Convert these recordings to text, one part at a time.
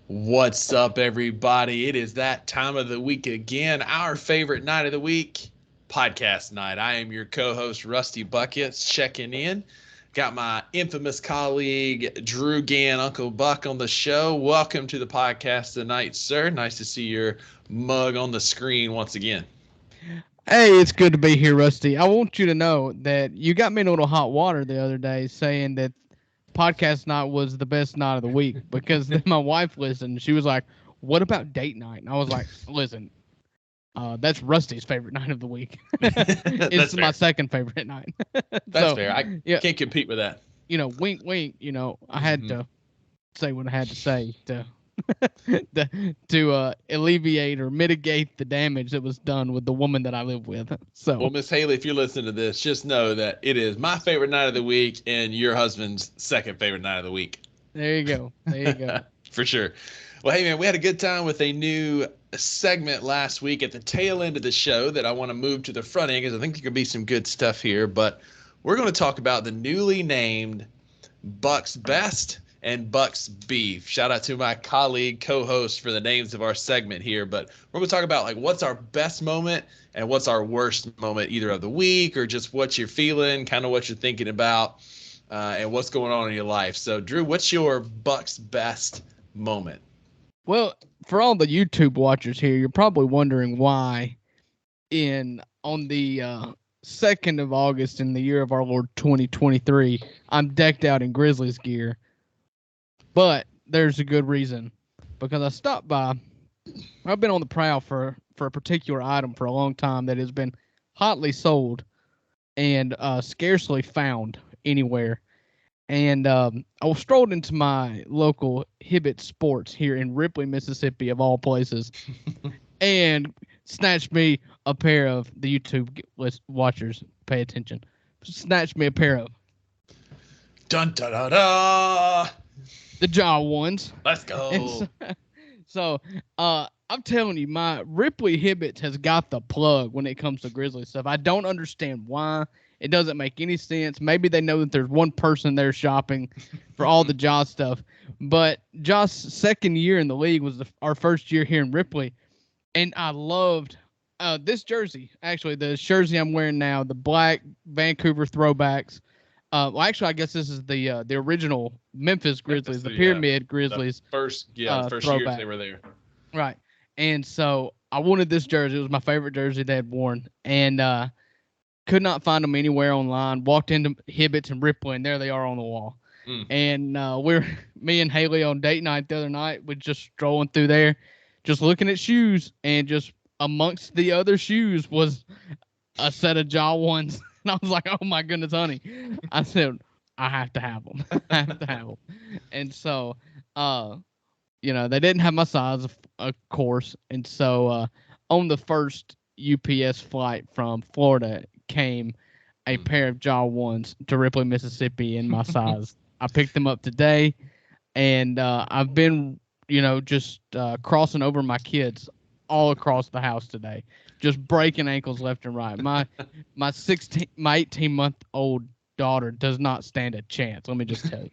What's up, everybody? It is that time of the week again, our favorite night of the week, podcast night. I am your co-host, Rusty Buckets, checking in. Got my infamous colleague, Drew Gann, Uncle Buck, on the show. Welcome to the podcast tonight, sir. Nice to see your mug on the screen once again. Hey, it's good to be here, Rusty. I want you to know that you got me in a little hot water the other day saying that podcast night was the best night of the week because then my wife listened. She was like, "What about date night?" And I was like, "Listen, that's Rusty's favorite night of the week. It's That's my fair. second favorite night." That's So, fair. I yeah, can't compete with that. wink, wink. I had Mhm. to say what I had to say to to alleviate or mitigate the damage that was done with the woman that I live with. Well, So Miss Haley, if you're listening to this, just know that it is my favorite night of the week and your husband's second favorite night of the week. there you go. There you go. For sure. Well, hey, man, we had a good time with a new segment last week at the tail end of the show that I want to move to the front end because I think there could be some good stuff here. But we're going to talk about the newly named Buck's Best and Buck's Beef. Shout out to my colleague, co-host for the names of our segment here. But we're going to talk about like what's our best moment and what's our worst moment, either of the week or just what you're feeling, kind of what you're thinking about, and what's going on in your life. So, Drew, what's your Buck's Best moment? Well, for all the YouTube watchers here, you're probably wondering why in on the 2nd of August in the year of our Lord 2023, I'm decked out in Grizzlies gear. But there's a good reason because I stopped by. I've been on the prowl for a particular item for a long time that has been hotly sold and scarcely found anywhere. And I strolled into my local Hibbett Sports here in Ripley, Mississippi, of all places, and snatched me a pair of the YouTube watchers. Pay attention. Snatched me a pair of Dun da da da. the Jaw ones. Let's And go. so I'm telling you, my Ripley Hibbett has got the plug when it comes to Grizzly stuff. I don't understand why. It doesn't make any sense. Maybe they know that there's one person there shopping for all the Jaw stuff. But Jaw's second year in the league was our first year here in Ripley. And I loved this jersey. Actually, the jersey I'm wearing now, the black Vancouver throwbacks. Well, actually, I guess this is the original Memphis Grizzlies, the Pyramid Grizzlies The first years they throwback. were there. Right. And so I wanted this jersey. It was my favorite jersey they had worn. And could not find them anywhere online. Walked into Hibbett's and Ripley, and there they are on the wall. Mm. And me and Haley on date night the other night, we're just strolling through there, just looking at shoes, and just amongst the other shoes was a set of Jaw ones. And I was like, oh my goodness, honey. I said, I have to have them. I have to have them. And so, they didn't have my size, of course. And so, on the first UPS flight from Florida came a pair of Jaw ones to Ripley, Mississippi in my size. I picked them up today, and I've been, just crossing over my kids all across the house today, just breaking ankles left and right. My 18-month-old daughter does not stand a chance. Let me just tell you.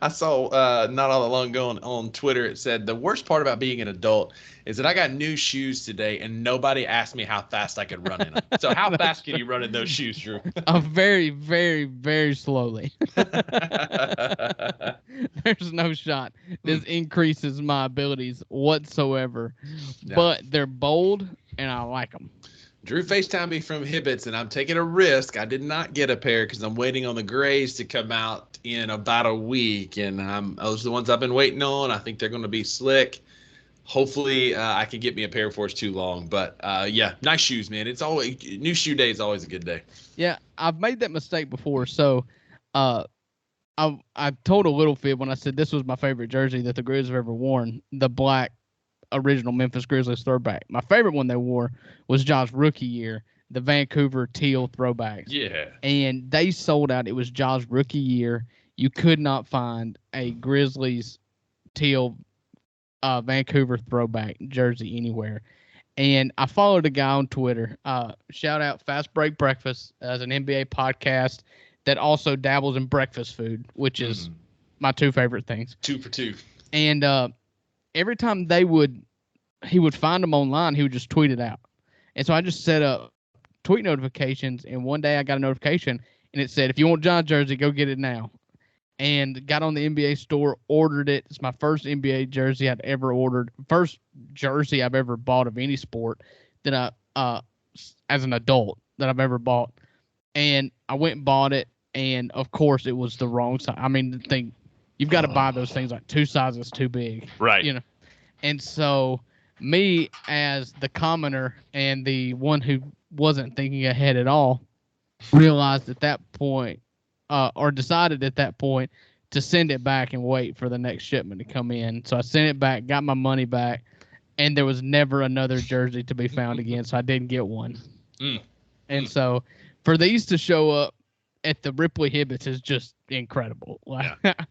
I saw not all that long ago on Twitter, it said the worst part about being an adult is that I got new shoes today and nobody asked me how fast I could run in them. So how fast can you run in those shoes, Drew? Very, very, very slowly. There's no shot. This increases my abilities whatsoever. No. But they're bold and I like them. Drew FaceTimed me from Hibbett's, and I'm taking a risk. I did not get a pair because I'm waiting on the grays to come out in about a week, and those are the ones I've been waiting on. I think they're going to be slick. Hopefully, I can get me a pair before it's too long. But yeah, nice shoes, man. It's always new shoe day is always a good day. Yeah, I've made that mistake before. So, I told a little fib when I said this was my favorite jersey that the Grizzlies have ever worn, the black original Memphis Grizzlies throwback. My favorite one they wore was Ja's rookie year, the Vancouver teal throwbacks. Yeah. And they sold out. It was Ja's rookie year. You could not find a Grizzlies teal Vancouver throwback jersey anywhere. And I followed a guy on Twitter. Shout out Fast Break Breakfast as an NBA podcast that also dabbles in breakfast food, which is my two favorite things. 2 for 2. And every time he would find them online, he would just tweet it out. And so I just set up tweet notifications, and one day I got a notification, and it said, if you want John's jersey, go get it now. And got on the NBA store, ordered it. It's my first NBA jersey I'd ever ordered. First jersey I've ever bought of any sport that as an adult that I've ever bought. And I went and bought it, and of course it was the wrong size. I mean, the thing, you've got to buy those things like 2 sizes too big. Right. You know. And so me, as the commoner and the one who wasn't thinking ahead at all, realized at that point, or decided at that point, to send it back and wait for the next shipment to come in. So I sent it back, got my money back, and there was never another jersey to be found again, so I didn't get one. And so for these to show up at the Ripley Hibbets is just incredible. Like,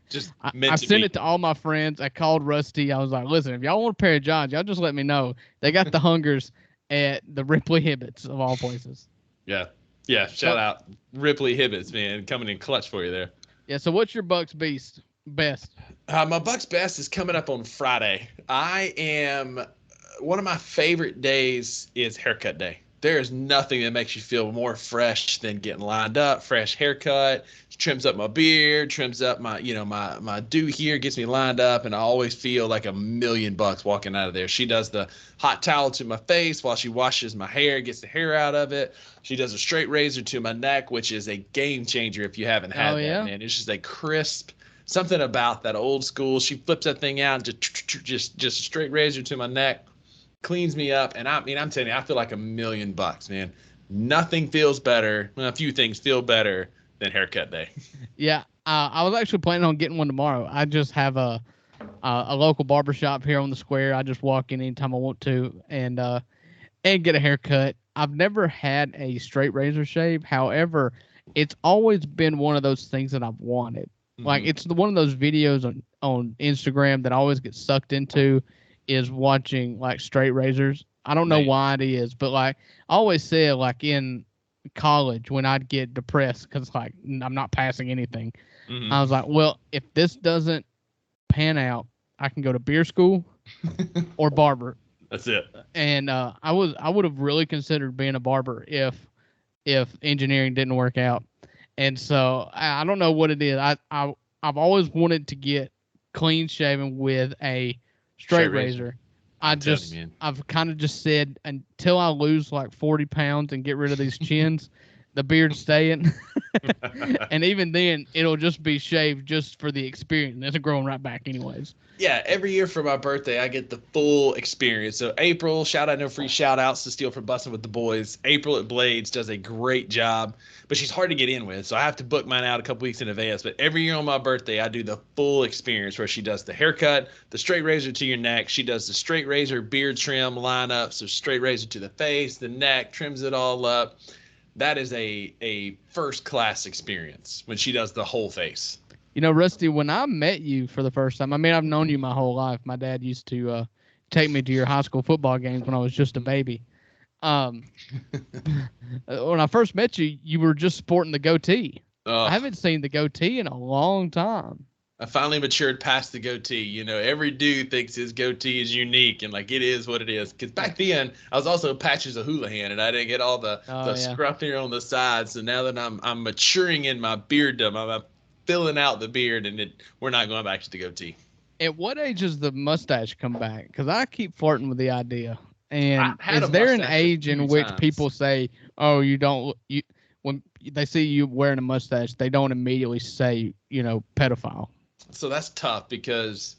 just I sent it to all my friends. I called Rusty. I was like, listen, if y'all want a pair of Johns, y'all just let me know. They got the hungers at the Ripley Hibbets of all places. Yeah. Shout out Ripley Hibbets, man, coming in clutch for you there. Yeah. So what's your Bucks best? My Bucks best is coming up on Friday. One of my favorite days is haircut day. There is nothing that makes you feel more fresh than getting lined up, fresh haircut, trims up my beard, trims up my, my do here, gets me lined up, and I always feel like $1,000,000 walking out of there. She does the hot towel to my face while she washes my hair, gets the hair out of it. She does a straight razor to my neck, which is a game changer if you haven't had that, man. It's just a crisp, something about that old school. She flips that thing out, and just a straight razor to my neck. Cleans me up, and I'm telling you, I feel like $1,000,000, man. Nothing feels better. Well, a few things feel better than haircut day. Yeah, I was actually planning on getting one tomorrow. I just have a local barbershop here on the square. I just walk in anytime I want to and get a haircut. I've never had a straight razor shave. However, it's always been one of those things that I've wanted. Like, it's one of those videos on Instagram that I always get sucked into, is watching like straight razors. I don't know why it is, but like I always said, like in college when I'd get depressed because like I'm not passing anything, I was like, well, if this doesn't pan out, I can go to beer school or barber. That's it. And I would have really considered being a barber if engineering didn't work out. And so I don't know what it is. I've always wanted to get clean shaven with a straight razor. I've kind of just said until I lose like 40 pounds and get rid of these chins, the beard's staying. And even then, it'll just be shaved just for the experience. It's growing right back anyways. Yeah, every year for my birthday, I get the full experience. So April, no free shout outs to steal from Bussin' with the Boys. April at Blades does a great job, but she's hard to get in with. So I have to book mine out a couple weeks in advance. But every year on my birthday, I do the full experience where she does the haircut, the straight razor to your neck. She does the straight razor beard trim lineup. So straight razor to the face, the neck, trims it all up. That is a first class experience when she does the whole face. You know, Rusty, when I met you for the first time, I mean, I've known you my whole life. My dad used to take me to your high school football games when I was just a baby. When I first met you, you were just sporting the goatee. I haven't seen the goatee in a long time. I finally matured past the goatee. You know, every dude thinks his goatee is unique and like it is what it is. Because back then, I was also Patches of Houlihan and I didn't get all the scruff here on the sides. So now that I'm maturing in my bearddom, I'm filling out the beard, and we're not going back to the goatee. At what age does the mustache come back? Because I keep flirting with the idea. And is there an age in which people say, "Oh, when they see you wearing a mustache, they don't immediately say, pedophile"? So that's tough because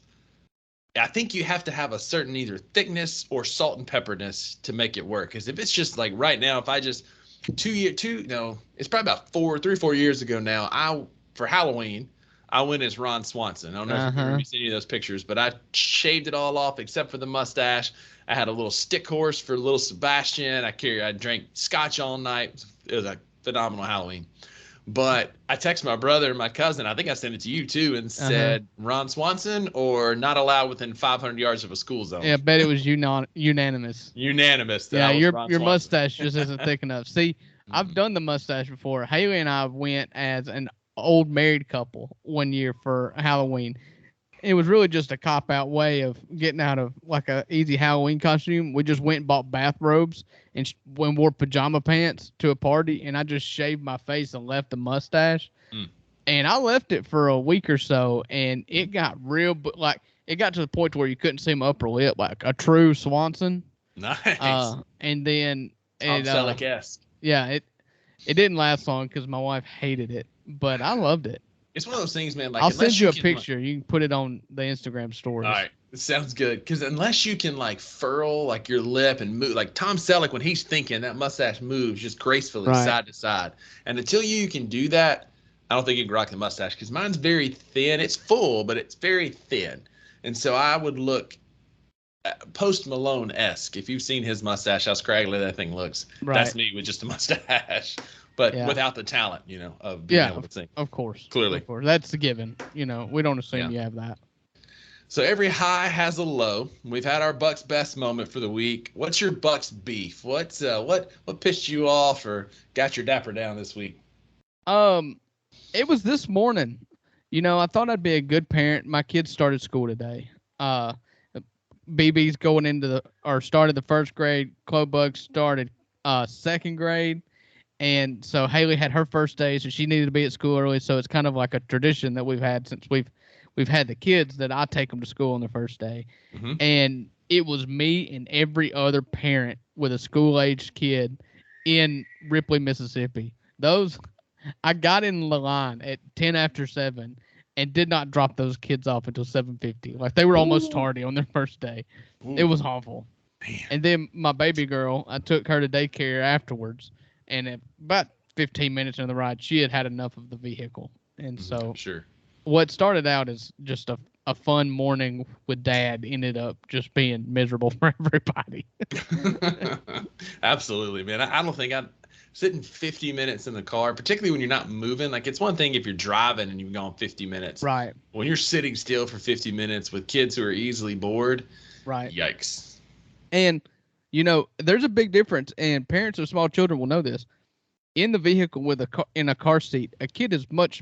I think you have to have a certain either thickness or salt and pepperness to make it work. Because if it's just like right now, if I just it's probably about 3 or 4 years ago now, for Halloween, I went as Ron Swanson. I don't know if you remember seeing any of those pictures, but I shaved it all off except for the mustache. I had a little stick horse for little Sebastian. I drank scotch all night. It was a phenomenal Halloween. But I texted my brother and my cousin. I think I sent it to you too and said Ron Swanson or not allowed within 500 yards of a school zone. Yeah, I bet it was unanimous. Unanimous. Yeah, your mustache just isn't thick enough. See, I've done the mustache before. Haley and I went as an old married couple one year for Halloween. it was really just a cop out way of getting out of like a easy Halloween costume. We just went and bought bathrobes and wore pajama pants to a party, and I just shaved my face and left the mustache. Mm. And I left it for a week or so, and it got real, like it got to the point where you couldn't see my upper lip, like a true Swanson. Nice. And then Tom Selleck-esque. yeah, it didn't last long because my wife hated it, but I loved it. It's one of those things, man. Like, I'll send you a picture. You can put it on the Instagram stories. All right, it sounds good. Because unless you can like furl like your lip and move, like Tom Selleck, when he's thinking, that mustache moves just gracefully side to side. And until you can do that, I don't think you can rock the mustache. Because mine's very thin. It's full, but it's very thin. And so I would look Post Malone-esque. If you've seen his mustache, how scraggly that thing looks. Right. That's me with just a mustache. But without the talent, of being able to sing. Of course. Clearly. Of course. That's a given. We don't assume you have that. So every high has a low. We've had our Bucks best moment for the week. What's your Bucks beef? What pissed you off or got your dapper down this week? It was this morning. I thought I'd be a good parent. My kids started school today. BB's going started the first grade. Clobug started second grade. And so Haley had her first day, so she needed to be at school early. So it's kind of like a tradition that we've had since we've had the kids, that I take them to school on their first day. Mm-hmm. And it was me and every other parent with a school-aged kid in Ripley, Mississippi. I got in the line at 10 after 7 and did not drop those kids off until 7:50. Like, they were almost tardy on their first day. Ooh. It was awful. Man. And then my baby girl, I took her to daycare afterwards. And at about 15 minutes into the ride, she had enough of the vehicle. And so what started out as just a fun morning with Dad ended up just being miserable for everybody. Absolutely, man. I don't think I'd sitting 50 minutes in the car, particularly when you're not moving. Like, it's one thing if you're driving and you've gone 50 minutes. Right. When you're sitting still for 50 minutes with kids who are easily bored. Right. Yikes. And there's a big difference, and parents of small children will know this. In the vehicle in a car seat, a kid is much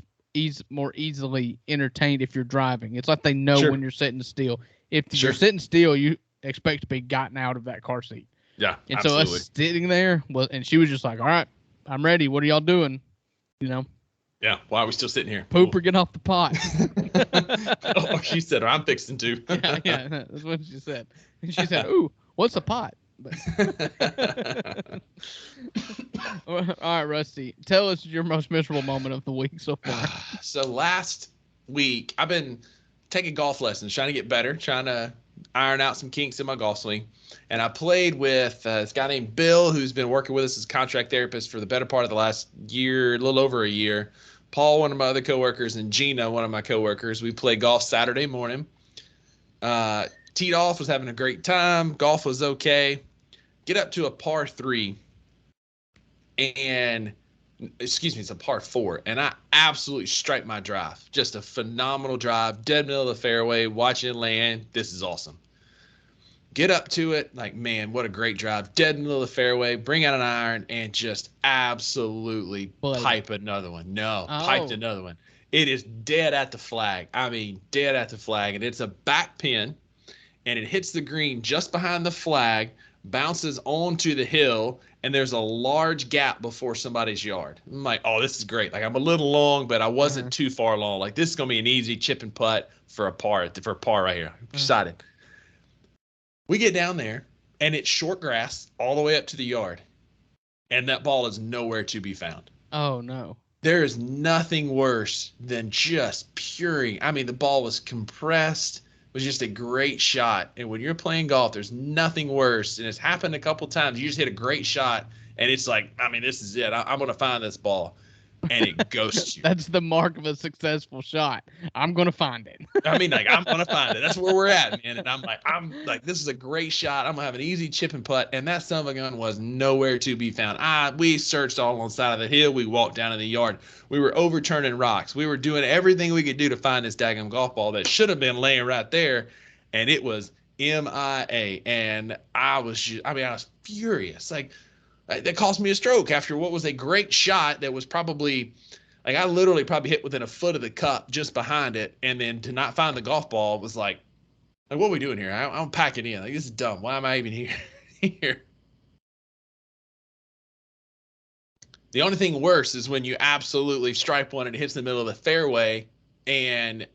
more easily entertained if you're driving. It's like they know when you're sitting still. If you're sitting still, you expect to be gotten out of that car seat. Yeah, and absolutely. So us sitting there, and she was just like, "All right, I'm ready. What are y'all doing?" Yeah, why are we still sitting here? Poop or get off the pot. Oh, she said, or I'm fixing to. yeah, that's what she said. And she said, "Ooh, what's a pot?" All right, Rusty, tell us your most miserable moment of the week so far. So last week, I've been taking golf lessons, trying to get better, trying to iron out some kinks in my golf swing. And I played with this guy named Bill, who's been working with us as a contract therapist for the better part of the last year, a little over a year. Paul, one of my other coworkers, and Gina, one of my coworkers. We played golf Saturday morning. Teed off, was having a great time. Golf was okay. Get up to a par 3, and it's a par 4, and I absolutely strike my drive. Just a phenomenal drive, dead middle of the fairway, watching it land. This is awesome. Get up to it, like, man, what a great drive. Dead middle of the fairway, bring out an iron, and just absolutely pipe another one. Piped another one. It is dead at the flag. I mean, dead at the flag, and it's a back pin, and it hits the green just behind the flag, bounces onto the hill, and there's a large gap before somebody's yard. I'm like, oh, this is great. Like, I'm a little long, but I wasn't too far long. Like, this is going to be an easy chip and putt for a par right here. I'm excited. We get down there, and it's short grass all the way up to the yard, and that ball is nowhere to be found. Oh, no. There is nothing worse than just puring. I mean, the ball was compressed. Was just a great shot. And when you're playing golf, there's nothing worse. And it's happened a couple times. You just hit a great shot, and it's like, I mean, this is it. I'm going to find this ball. And it ghosts you. That's the mark of a successful shot. I'm going to find it. I mean, like, I'm going to find it. That's where we're at, man. And I'm like, this is a great shot. I'm going to have an easy chip and putt. And that son of a gun was nowhere to be found. We searched all on the side of the hill. We walked down in the yard. We were overturning rocks. We were doing everything we could do to find this daggum golf ball that should have been laying right there. And it was MIA. And I was furious. Like, that cost me a stroke after what was a great shot that was probably Like I literally probably hit within a foot of the cup just behind it. And then to not find the golf ball was like what are we doing here? I'm packing in. Like this is dumb. Why am I even here? here? The only thing worse is when you absolutely stripe one and it hits the middle of the fairway and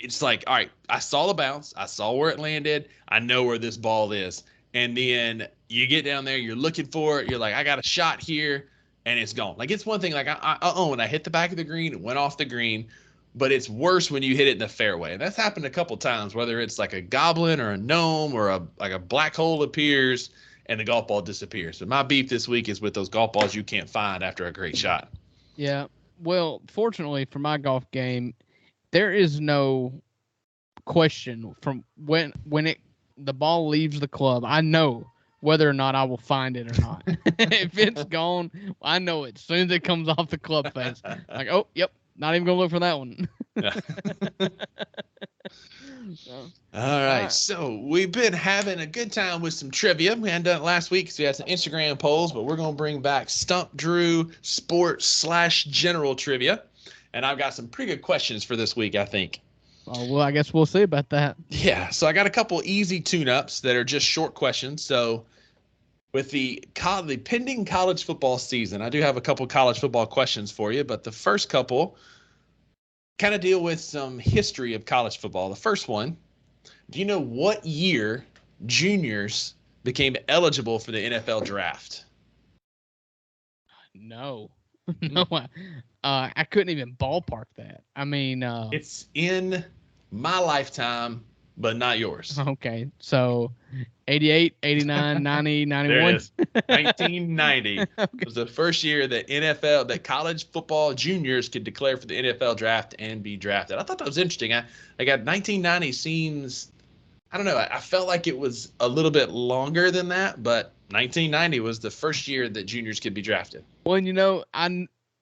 it's like, all right, I saw the bounce. I saw where it landed. I know where this ball is. And then you get down there, you're looking for it. You're like, I got a shot here and it's gone. Like it's one thing like I own, I hit the back of the green, it went off the green, but it's worse when you hit it in the fairway. And that's happened a couple times, whether it's like a goblin or a gnome or a black hole appears and the golf ball disappears. But my beef this week is with those golf balls you can't find after a great shot. Yeah. Well, fortunately for my golf game, there is no question from when the ball leaves the club. I know whether or not I will find it or not. If it's gone, I know it as soon as it comes off the club face. Like, oh, yep, not even gonna look for that one. All right, so we've been having a good time with some trivia. We hadn't done it last week because we had some Instagram polls, but we're going to bring back Stump Drew sports/general trivia. And I've got some pretty good questions for this week, I think. Oh, well, I guess we'll see about that. Yeah, so I got a couple easy tune-ups that are just short questions. So with the pending college football season, I do have a couple college football questions for you, but the first couple kind of deal with some history of college football. The first one, do you know what year juniors became eligible for the NFL draft? No. No, I couldn't even ballpark that. I mean, it's in my lifetime, but not yours. Okay, so 88, 89, 90, 91. There it is. 1990 okay. was the first year that college football juniors could declare for the NFL draft and be drafted. I thought that was interesting. I got 1990 seems, I don't know. I felt like it was a little bit longer than that, but 1990 was the first year that juniors could be drafted. Well,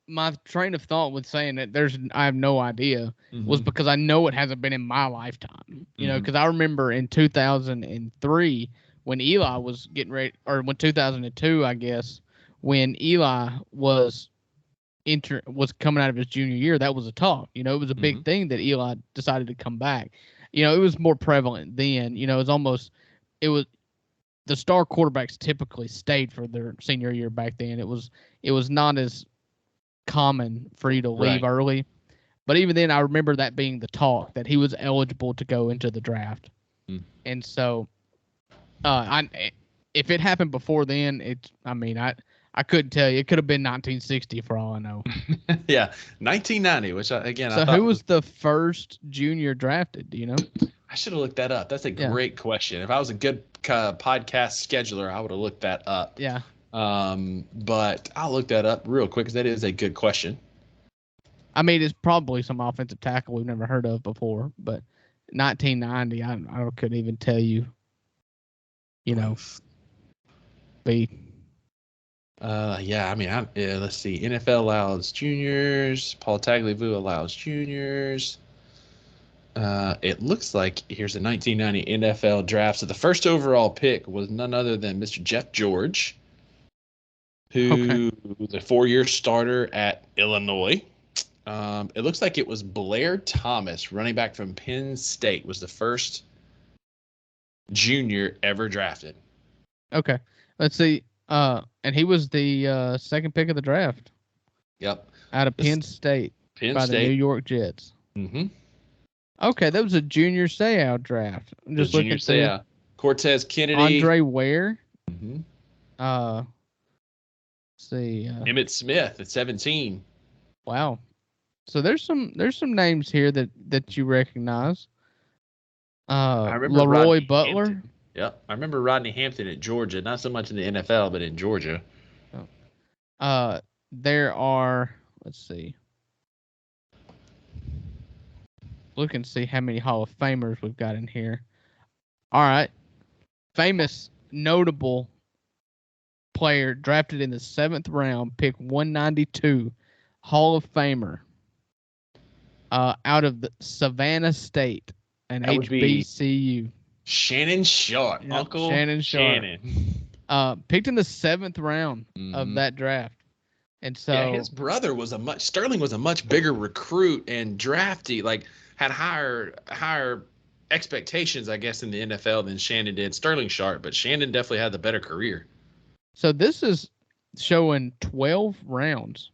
my train of thought with saying that I have no idea was because I know it hasn't been in my lifetime. You know, because I remember in 2003 when Eli was getting ready, or when 2002, I guess, when Eli was coming out of his junior year, that was a talk. You know, it was a big thing that Eli decided to come back. You know, it was more prevalent then. You know, it was the star quarterbacks typically stayed for their senior year back then. It was not as common for you to leave early. But even then, I remember that being the talk, that he was eligible to go into the draft. And so, if it happened before then, I couldn't tell you. It could have been 1960 for all I know. Yeah, 1990, which I thought who was the first junior drafted? Do you know? I should have looked that up. That's a great question. If I was a good podcast scheduler, I would have looked that up. Yeah. But I'll look that up real quick because that is a good question. I mean, it's probably some offensive tackle we've never heard of before, but 1990, I couldn't even tell you. You know, yeah. I mean, let's see. NFL allows juniors. Paul Tagliabue allows juniors. It looks like here's the 1990 NFL draft. So the first overall pick was none other than Mr. Jeff George, who was a 4-year starter at Illinois. It looks like it was Blair Thomas, running back from Penn State, was the first junior ever drafted. Okay. Let's see. And he was the second pick of the draft. Yep. Out of Penn State by the New York Jets. Mm-hmm. Okay, that was a junior Seau draft. I'm just looking at Seau. Cortez Kennedy. Andre Ware. Mm-hmm. Let's see. Emmitt Smith at 17. Wow. So there's some names here that you recognize. I remember Leroy Rodney Butler. Hampton. Yep, I remember Rodney Hampton at Georgia. Not so much in the NFL, but in Georgia. There are. Let's see. Look and see how many Hall of Famers we've got in here. All right. Famous, notable player drafted in the 7th round, pick 192, Hall of Famer, out of the Savannah State and HBCU. Shannon Sharp. Yep, Uncle Shannon Sharp. Shannon. Picked in the 7th round of that draft. And Yeah, so, his brother was Sterling was a much bigger recruit and drafty, like had higher expectations, I guess, in the NFL than Shannon did. Sterling Sharp, but Shannon definitely had the better career. so this is showing 12 rounds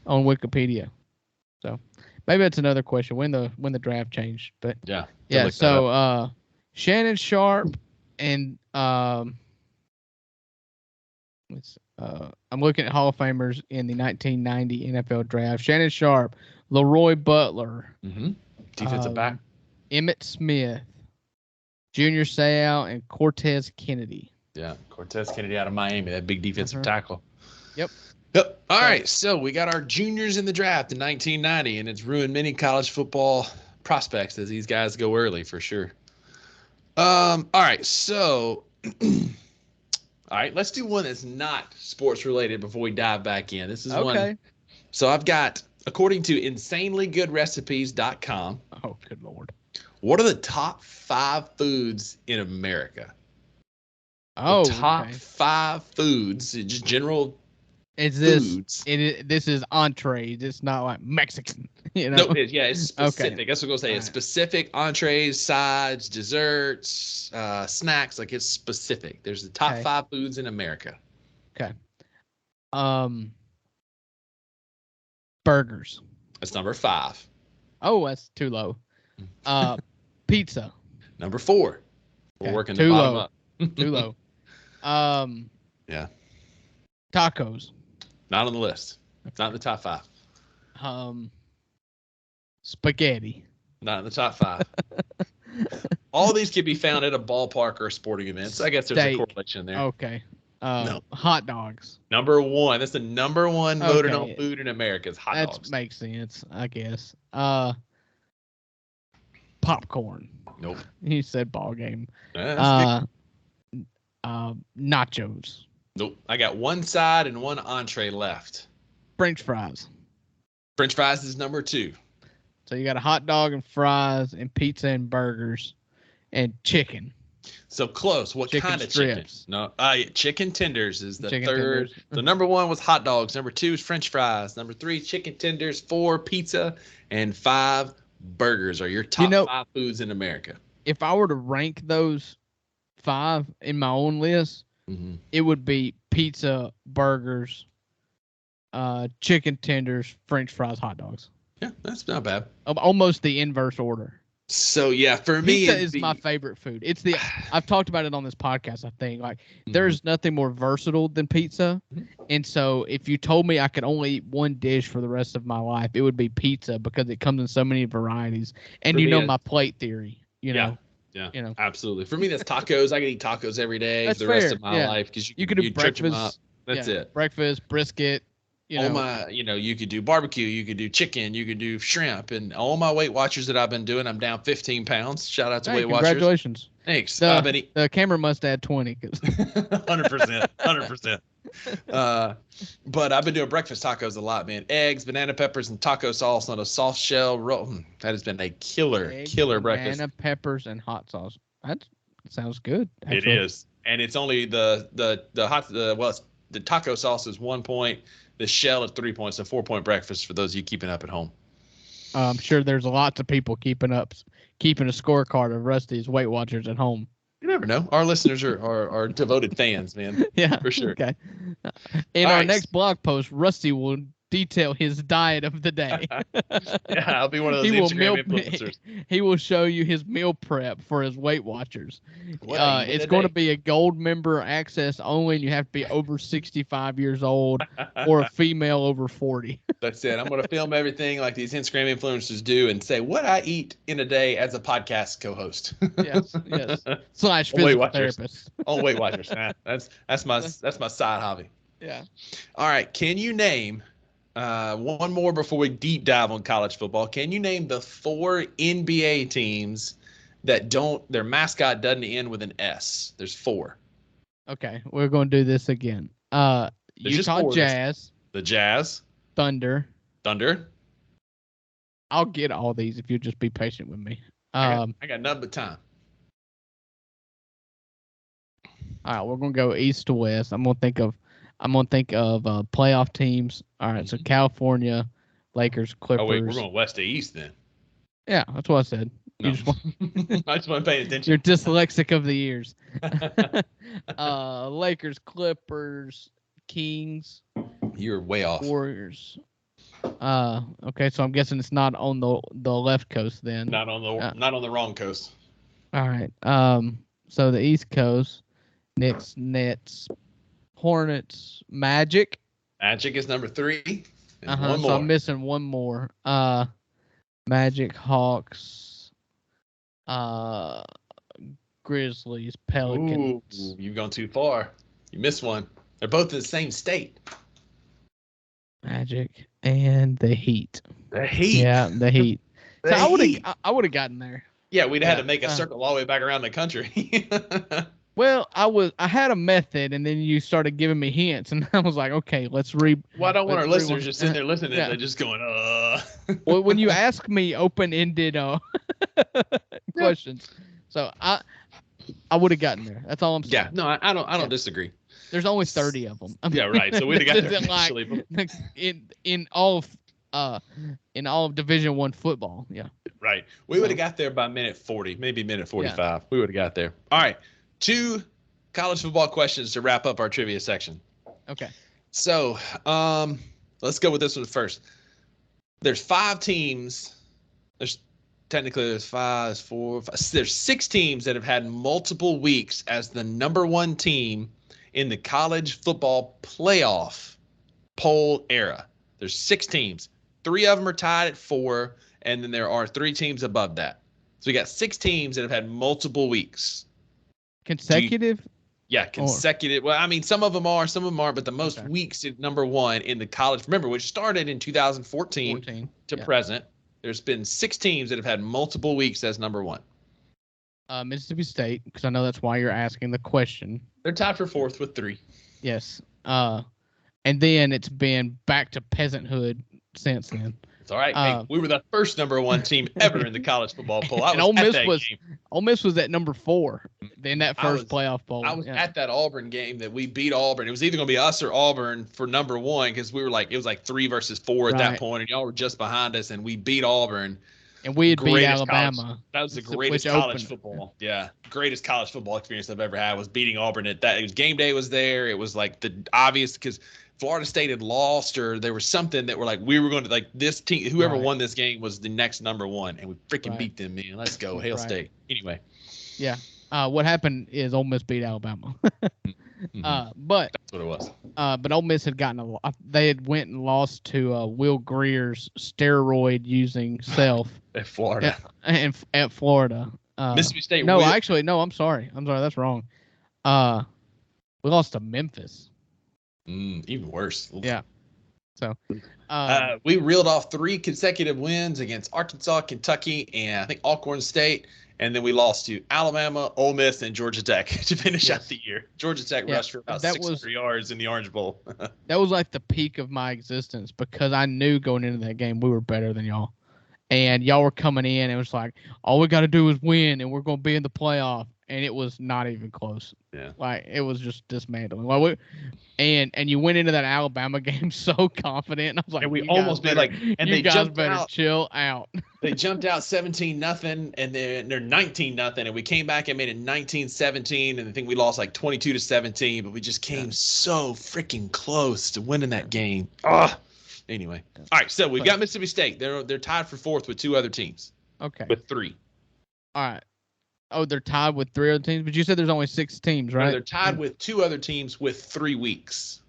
on Wikipedia. So maybe that's another question when the draft changed. But Yeah. yeah, so Shannon Sharp and I'm looking at Hall of Famers in the 1990 NFL draft. Shannon Sharp, Leroy Butler, Defensive back, Emmitt Smith, Junior Seau, and Cortez Kennedy. Yeah, Cortez Kennedy out of Miami, that big defensive tackle. Yep. All right, so we got our juniors in the draft in 1990, and it's ruined many college football prospects as these guys go early for sure. All right, so all right, let's do one that's not sports related before we dive back in. This is one. So I've got, according to insanelygoodrecipes.com. Oh, good Lord. What are the top 5 foods in America? Oh, the top 5 foods, just general is this foods. This is entrees. It's not like Mexican, you know. No, it's specific. Okay. That's what I'm gonna say. It's specific entrees, sides, desserts, snacks. Like it's specific. There's the top 5 foods in America. Okay. Burgers. That's number 5. Oh, that's too low. Pizza. Number 4. We're working the bottom up. Too low. Yeah. Tacos. Not on the list. Not in the top 5. Spaghetti. Not in the top 5. All these can be found at a ballpark or a sporting event. So I guess there's a correlation there. Okay. No. Hot dogs. Number 1. That's the number 1 voted on food in America is hot dogs. That makes sense, I guess. Popcorn. Nope. He said ball game. Nachos. Nope. I got 1 side and 1 entree left. French fries. French fries is number 2. So you got a hot dog and fries and pizza and burgers and chicken. So close. What chicken kind of strips. chicken? No, chicken tenders is the chicken third. Tenders. So number 1 was hot dogs. Number 2 is French fries. Number 3, chicken tenders. 4, pizza, and 5, burgers are your top 5 foods in America. If I were to rank those 5 in my own list, it would be pizza, burgers, chicken tenders, French fries, hot dogs. Yeah, that's not bad. Almost the inverse order. So yeah, for me, pizza is my favorite food. I've talked about it on this podcast. I think there's nothing more versatile than pizza, and so if you told me I could only eat one dish for the rest of my life, it would be pizza because it comes in so many varieties. And my plate theory. You know. Yeah, absolutely. For me, that's tacos. I could eat tacos every day for the rest of my life because you could do breakfast. Them up. That's it. Breakfast, brisket. You could do barbecue, you could do chicken, you could do shrimp, and all my Weight Watchers that I've been doing, I'm down 15 pounds. Shout out to Weight Watchers. Congratulations. Thanks. The camera must add 20. 100%. But I've been doing breakfast tacos a lot, man. Eggs, banana peppers, and taco sauce on a soft shell roll. That has been a killer breakfast. Banana peppers and hot sauce. That sounds good. Actually. It is, and it's only the taco sauce is 1 point. The shell at 3 points, a 4-point breakfast for those of you keeping up at home. I'm sure there's lots of people keeping a scorecard of Rusty's Weight Watchers at home. You never know. Our listeners are devoted fans, man. Yeah, for sure. Okay. In our next blog post, Rusty will detail his diet of the day. Yeah, I'll be one of those Instagram influencers. He will show you his meal prep for his Weight Watchers. It's going to be a gold member access only, and you have to be over 65 years old or a female over 40. That's it. I'm going to film everything like these Instagram influencers do and say what I eat in a day as a podcast co-host. Yes. / physical therapist. Weight Watchers. That's my side hobby. Yeah. All right. Can you name one more before we deep dive on college football? Can you name the 4 NBA teams that their mascot doesn't end with an S? There's 4. Okay, we're going to do this again. Utah Jazz. The Jazz. Thunder. I'll get all these if you just be patient with me. I got nothing but time. All right, we're going to go east to west. I'm going to think of I'm gonna think of playoff teams. All right, so California, Lakers, Oh wait, we're Clippers. going west to east then. Yeah, that's what I said. No. You just want, I just want to pay attention. you're dyslexic of the ears. Lakers, Clippers, Kings, You're way off. Warriors. Okay, so I'm guessing it's not on the left coast then. Not on the wrong coast. All right. So the East Coast, Knicks, Nets, Hornets, Magic. Magic is number 3. And one So more. I'm missing one more. Magic, Hawks, Grizzlies, Pelicans. Ooh, you've gone too far. You missed one. They're both in the same state. Magic and the Heat. The Heat. Yeah, the Heat. The So Heat. I would have gotten there. Yeah, we'd have had to make a circle all the way back around the country. Well, I had a method, and then you started giving me hints, and I was like, okay, let's read. Well, I don't want our listeners just sitting there listening yeah. and just going, Well, when you ask me open-ended questions, so I would have gotten there. That's all I'm saying. Yeah, no, I don't disagree. There's only 30 of them. Yeah, right. So we'd have got there eventually. in all of Division I football. Yeah. Right. We would have got there by minute 40, maybe minute 45. Yeah. We would have got there. All right. 2 college football questions to wrap up our trivia section. Okay. So, let's go with this one first. There's 5 teams. There's 6 teams that have had multiple weeks as the number 1 team in the college football playoff poll era. There's 6 teams. 3 of them are tied at 4, and then there are 3 teams above that. So we got 6 teams that have had multiple weeks. Consecutive? Yeah, consecutive. Well, I mean, some of them are, some of them aren't, but the most weeks at number 1 in the college, remember, which started in 2014 to present. There's been 6 teams that have had multiple weeks as number 1. Mississippi State, because I know that's why you're asking the question. They're tied for 4th with 3. Yes. And then it's been back to peasanthood since then. It's all right. Hey, we were the first number 1 team ever in the college football poll. Ole Miss was at number 4 in that first playoff poll. I was at that Auburn game that we beat Auburn. It was either going to be us or Auburn for number 1 because we were it was like 3 versus 4 at that point, and y'all were just behind us, and we beat Auburn. And we had beat Alabama. That was the greatest college football. Yeah, greatest college football experience I've ever had was beating Auburn at that. It was game day was there. It was like the obvious because Florida State had lost or there was something that we were going to this team, whoever won this game was the next number 1, and we freaking beat them, man. Let's go, Hail State. Anyway. Yeah. What happened is Ole Miss beat Alabama. But that's what it was. But Ole Miss had gotten they had went and lost to Will Greer's steroid using self at Florida. At Florida. Mississippi State. No, actually, no. I'm sorry. That's wrong. We lost to Memphis. Even worse. Yeah. So we reeled off 3 consecutive wins against Arkansas, Kentucky, and I think Alcorn State. And then we lost to Alabama, Ole Miss, and Georgia Tech to finish out the year. Georgia Tech rushed for about 600 yards in the Orange Bowl. That was like the peak of my existence because I knew going into that game we were better than y'all. And y'all were coming in and it was like, all we got to do is win and we're going to be in the playoff. And it was not even close. Yeah. Like, it was just dismantling. And you went into that Alabama game so confident. And I was like, and we almost beat and you guys better chill out. They jumped out 17-0 and then they're 19-0. And we came back and made it 19-17. And I think we lost 22-17, but we just came so freaking close to winning that game. Anyway. All right. So we've got Mississippi State. They're tied for 4th with 2 other teams. Okay. With 3. All right. Oh, they're tied with 3 other teams, but you said there's only 6 teams, right? No, they're tied with 2 other teams with 3 weeks.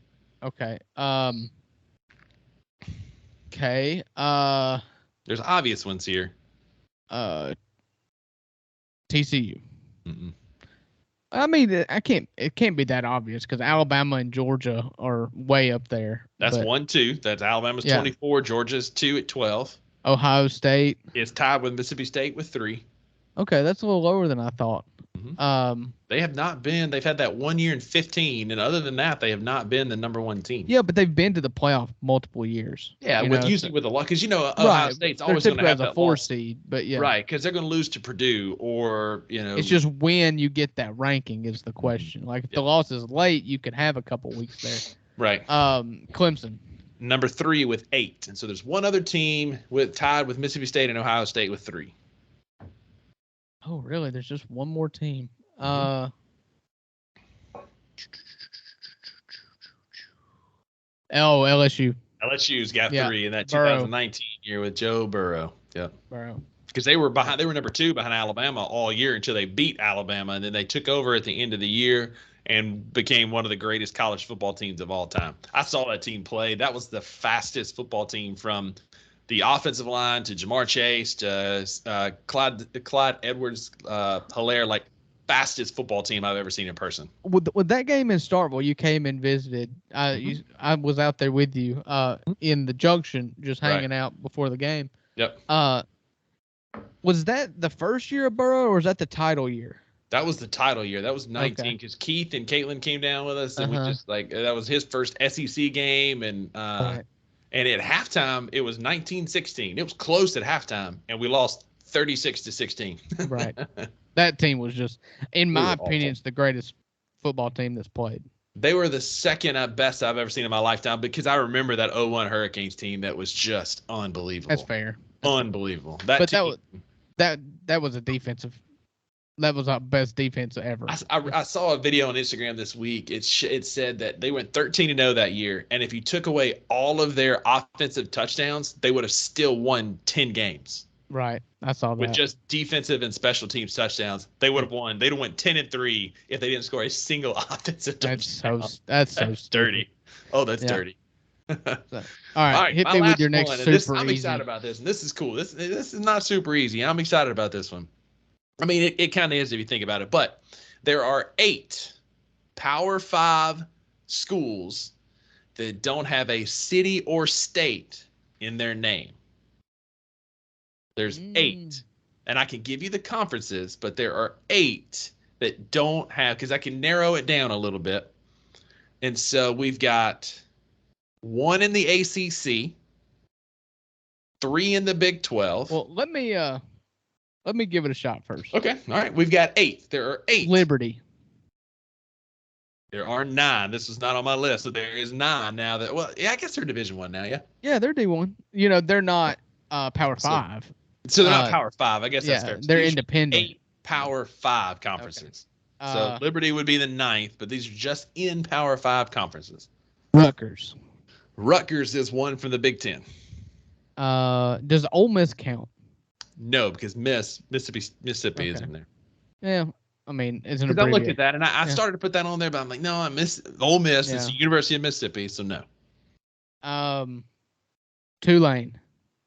Okay. Okay. There's obvious ones here. TCU. I mean, it can't be that obvious because Alabama and Georgia are way up there. That's 1-2. That's Alabama's 24. Georgia's 2 at 12. Ohio State is tied with Mississippi State with 3. Okay, that's a little lower than I thought. They have not been. They've had that 1 year in 15, and other than that, they have not been the number 1 team. Yeah, but they've been to the playoff multiple years. Yeah, usually with a lot, because Ohio State's always going to have a 4 seed, but yeah, right, because they're going to lose to Purdue or It's just when you get that ranking is the question. Like if the loss is late, you could have a couple weeks there. Right. Clemson. Number 3 with 8. And so there's one other team tied with Mississippi State and Ohio State with 3. Oh, really? There's just one more team. LSU. LSU's got 3 in that Burrow. 2019 year with Joe Burrow. Yep. Burrow. Because they were behind. They were number 2 behind Alabama all year until they beat Alabama, and then they took over at the end of the year and became one of the greatest college football teams of all time. I saw that team play. That was the fastest football team from the offensive line to Jamar Chase to Clyde Edwards-Helaire, like fastest football team I've ever seen in person. With that game in Starkville, you came and visited. I was out there with you in the junction, just hanging out before the game. Yep. Was that the first year of Burrow, or was that the title year? That was the title year. That was 19 because Keith and Caitlin came down with us, and we just that was his first SEC game, and at halftime it was 19-16. It was close at halftime, and we lost 36-16. Right. That team was just, in my opinion, it's the greatest football team that's played. They were the second best I've ever seen in my lifetime, because I remember that 01 Hurricanes team that was just unbelievable. That's fair. Unbelievable. That was a defensive. That was our best defense ever. I saw a video on Instagram this week. It said that they went 13-0 that year, and if you took away all of their offensive touchdowns, they would have still won 10 games. Right, I saw that. With just defensive and special teams touchdowns, they would have won. They'd have went 10-3 if they didn't score a single offensive touchdown. That's so dirty. Oh, that's dirty. All right, hit me with your next super easy. I'm excited about this, and this is cool. This is not super easy. I'm excited about this one. I mean, it kind of is if you think about it, but there are 8 Power 5 schools that don't have a city or state in their name. There's 8, and I can give you the conferences, but there are 8 that don't have, because I can narrow it down a little bit. And so we've got 1 in the ACC, 3 in the Big 12. Well, let me give it a shot first. Okay. All right. We've got 8. There are 8. Liberty. There are 9. This was not on my list, so there is 9 now. I guess they're Division 1 now, yeah? Yeah, they're D1. They're not Power 5. So they're not Power 5. I guess that's fair. They're independent. 8 Power 5 conferences. Okay. So Liberty would be the 9th, but these are just in Power 5 conferences. Rutgers. Rutgers is one from the Big 10. Does Ole Miss count? No, because Mississippi is in there. Yeah, I mean, it's an abbreviation. I looked at that, and I started to put that on there, but I'm like, no, I miss Ole Miss. It's the University of Mississippi, so no. Tulane.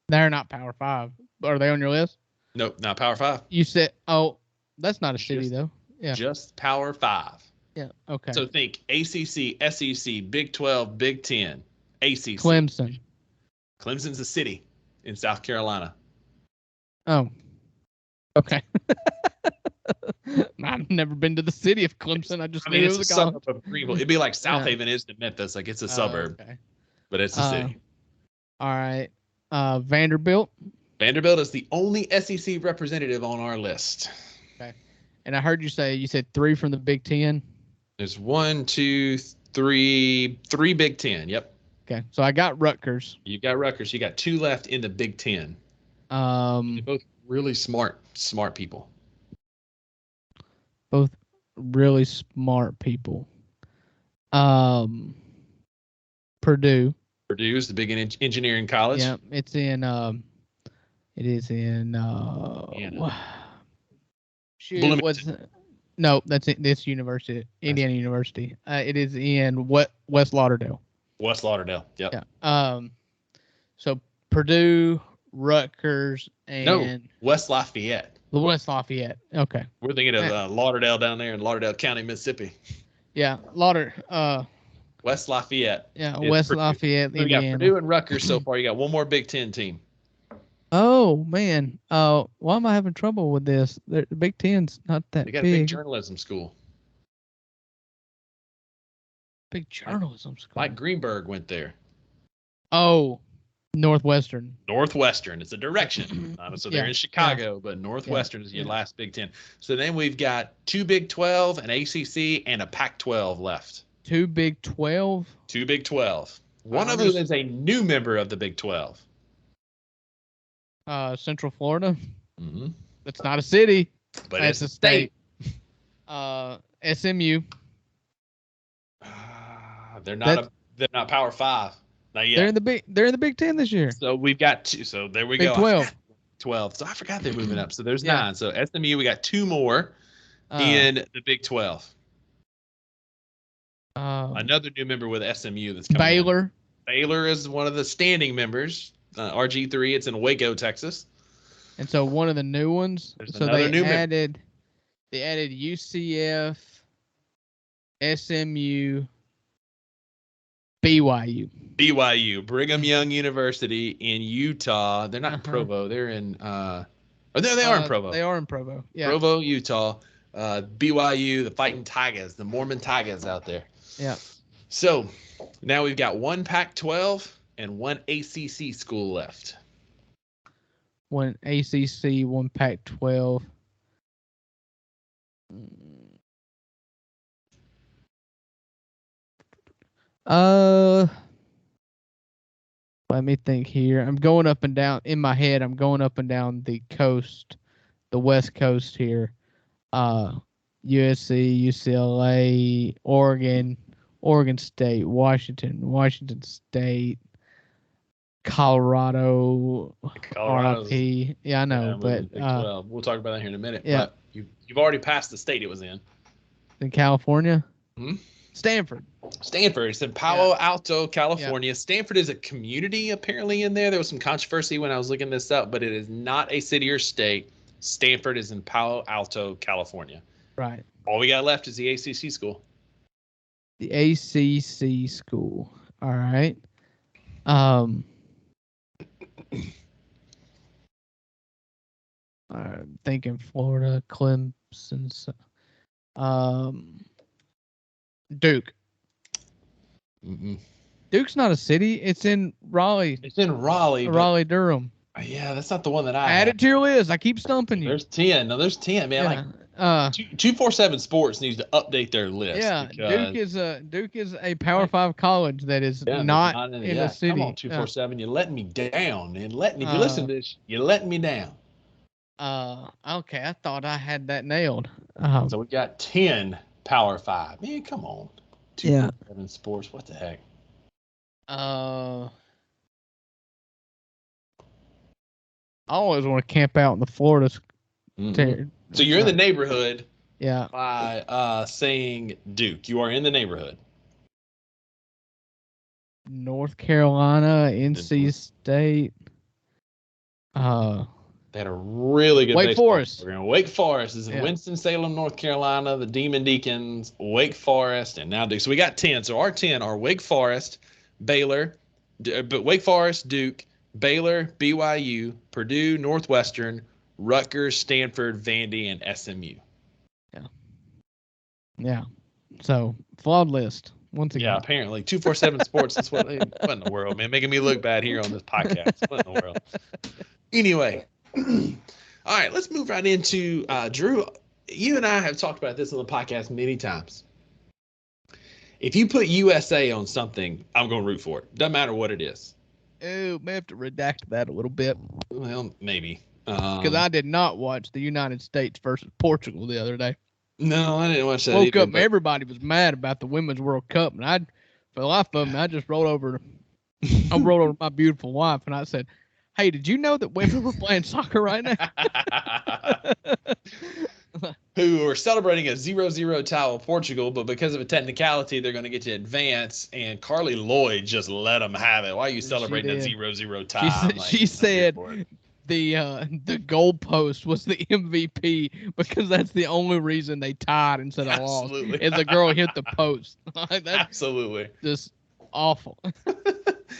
They're not Power 5. Are they on your list? Nope, not Power 5. You said, that's not a city, though. Yeah. Just Power 5. Yeah, okay. So think ACC, SEC, Big 12, Big 10, ACC. Clemson. Clemson's a city in South Carolina. Oh, okay. I've never been to the city of Clemson. I knew it was a suburb of Greenville. It'd be like South Haven is to Memphis. Like, it's a suburb, but it's a city. All right. Vanderbilt. Vanderbilt is the only SEC representative on our list. Okay. And I heard you said 3 from the Big 10. There's 1, 2, 3 Big 10. Yep. Okay. So I got Rutgers. You got Rutgers. You got 2 left in the Big 10. They're both really smart people. Both really smart people. Purdue. Purdue is the big engineering college. Yeah, it is in no, that's it. This university, Indiana University. It is in West Lauderdale. West Lauderdale. Yep. Yeah. So Purdue, Rutgers, and West Lafayette. West Lafayette. Okay. We're thinking of Lauderdale down there in Lauderdale County, Mississippi. Yeah, West Lafayette. Yeah, West Purdue. Lafayette, so Indiana. We got Purdue and Rutgers so far. You got one more Big 10 team. Oh man. Why am I having trouble with this? The Big Ten's not that big. They got a big journalism school. Big journalism school. Mike Greenberg went there. Oh, Northwestern. Northwestern. It's a direction. So they're in Chicago, but Northwestern is your last Big 10. So then we've got 2 Big 12, an ACC, and a Pac-12 left. two Big 12. Two Big 12. One of I'm them is a new member of the Big 12. Central Florida. Mm-hmm. That's not a city. But That's it's a state. SMU. They're not Power 5. Not yet. They're in the Big 10 this year. So we've got two. So there we Big go. 12. 12. So I forgot they're moving up. So there's Yeah. 9. So SMU, we got two more in the Big 12. Another new member with SMU that's coming Baylor. in. Baylor is one of the standing members. RG3, it's in Waco, Texas. And so one of the new ones. There's so another they new added UCF, SMU, BYU, Brigham Young University in Utah. They're not in Provo. They're in they are in Provo. They are in Provo. Yeah. Provo, Utah. BYU, the Fighting Tigers, the Mormon Tigers out there. Yeah. So now we've got one Pac-12 and one ACC school left. One ACC, one Pac-12. Let me think here. I'm going up and down in my head. I'm going up and down the coast, the West Coast here. USC, UCLA, Oregon State, Washington State, Colorado, RIP. Yeah, I know, but we'll talk about that here in a minute. Yeah. But you've already passed the state it was in. In California? Hmm? Stanford. It's in Palo Alto, California. Yeah. Stanford is a community apparently in there. There was some controversy when I was looking this up, but it is not a city or state. Stanford is in Palo Alto, California. Right. All we got left is the ACC school. The ACC school. All right. I'm thinking Florida, Clemson. Duke. Mm-mm. Duke's not a city. It's in Raleigh. It's in Raleigh. Durham. Yeah, that's not the one that I add it to your list. I keep stumping you. There's 10. No, there's 10, man. Yeah. 247 Sports needs to update their list. Yeah, Duke is a Power 5 college that is not in the city. Come on, 247. You're letting me down. And if you listen to this, you're letting me down. Okay, I thought I had that nailed. So we got 10 Power 5. Man, come on. 247 Sports. What the heck? I always want to camp out in the Florida. Mm-hmm. So you're in the neighborhood. Yeah. By saying Duke, you are in the neighborhood. North Carolina, NC State. They had a really good Wake Forest program. Wake Forest is in Winston-Salem, North Carolina. The Demon Deacons, Wake Forest, and now Duke. So we got 10. So our 10 are Wake Forest, Baylor, but Wake Forest, Duke, Baylor, BYU, Purdue, Northwestern, Rutgers, Stanford, Vandy, and SMU. Yeah. So flawed list once again. Yeah, apparently 247 Sports. That's what in the world, man, making me look bad here on this podcast. What in the world? Anyway, all right, let's move right into Drew. You and I have talked about this on the podcast many times. If you put USA on something, I'm going to root for it. Doesn't matter what it is. Oh, may have to redact that a little bit. Well, maybe. Because I did not watch the United States versus Portugal the other day. No, I didn't watch that Woke either, up, everybody was mad about the Women's World Cup, and for the life of me, I just rolled over. I rolled over my beautiful wife, and I said, "Hey, did you know that women were playing soccer right now?" Who are celebrating a 0-0 tie with Portugal, but because of a technicality, they're going to get to advance. And Carly Lloyd just let them have it. Why are you celebrating a 0-0 tie? She said the goalpost was the MVP because that's the only reason they tied instead of lost. Is the girl hit the post. Absolutely. Just awful.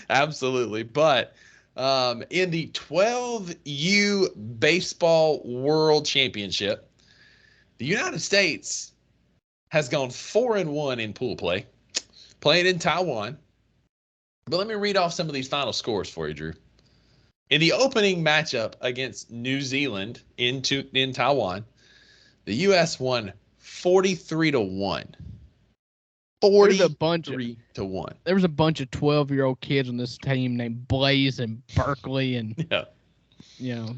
Absolutely. But in the 12U Baseball World Championship, the United States has gone 4-1 in pool play, playing in Taiwan. But let me read off some of these final scores for you, Drew. In the opening matchup against New Zealand in Taiwan, the U.S. won 43-1. 43 to 1. There was a bunch of 12-year-old kids on this team named Blaze and Berkeley and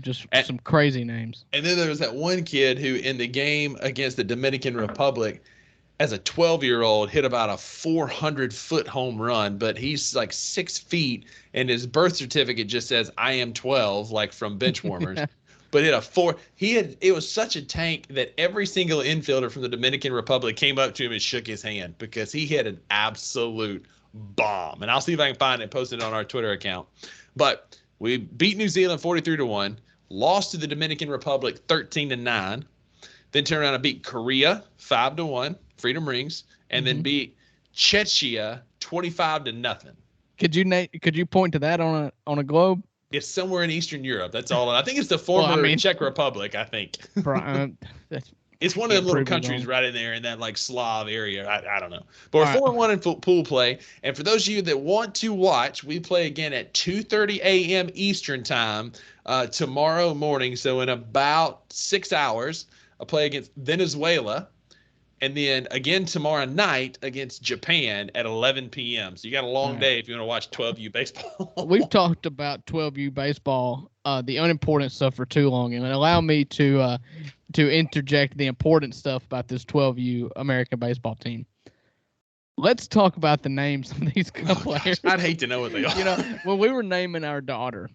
just some crazy names. And then there was that one kid who in the game against the Dominican Republic as a 12-year-old hit about a 400-foot home run, but he's like 6 feet and his birth certificate just says I am 12, like from Benchwarmers. But it was such a tank that every single infielder from the Dominican Republic came up to him and shook his hand because he hit an absolute bomb. And I'll see if I can find it and post it on our Twitter account. But we beat New Zealand 43 to 1, lost to the Dominican Republic 13 to 9, then turned around and beat Korea 5 to 1, Freedom Rings, and then beat Czechia 25 to 0. Could you point to that on a globe? It's somewhere in Eastern Europe. That's all. I think it's the former Czech Republic, I think. It's one of the little countries right in there in that like Slav area. I don't know. But we're 4-1 in pool play. And for those of you that want to watch, we play again at 2:30 a.m. Eastern time tomorrow morning. So in about 6 hours, I play against Venezuela. And then again tomorrow night against Japan at 11 p.m. So you got a long day if you want to watch 12U baseball. We've talked about 12U baseball, the unimportant stuff for too long, and allow me to interject the important stuff about this 12U American baseball team. Let's talk about the names of these players. I'd hate to know what they are. When we were naming our daughter,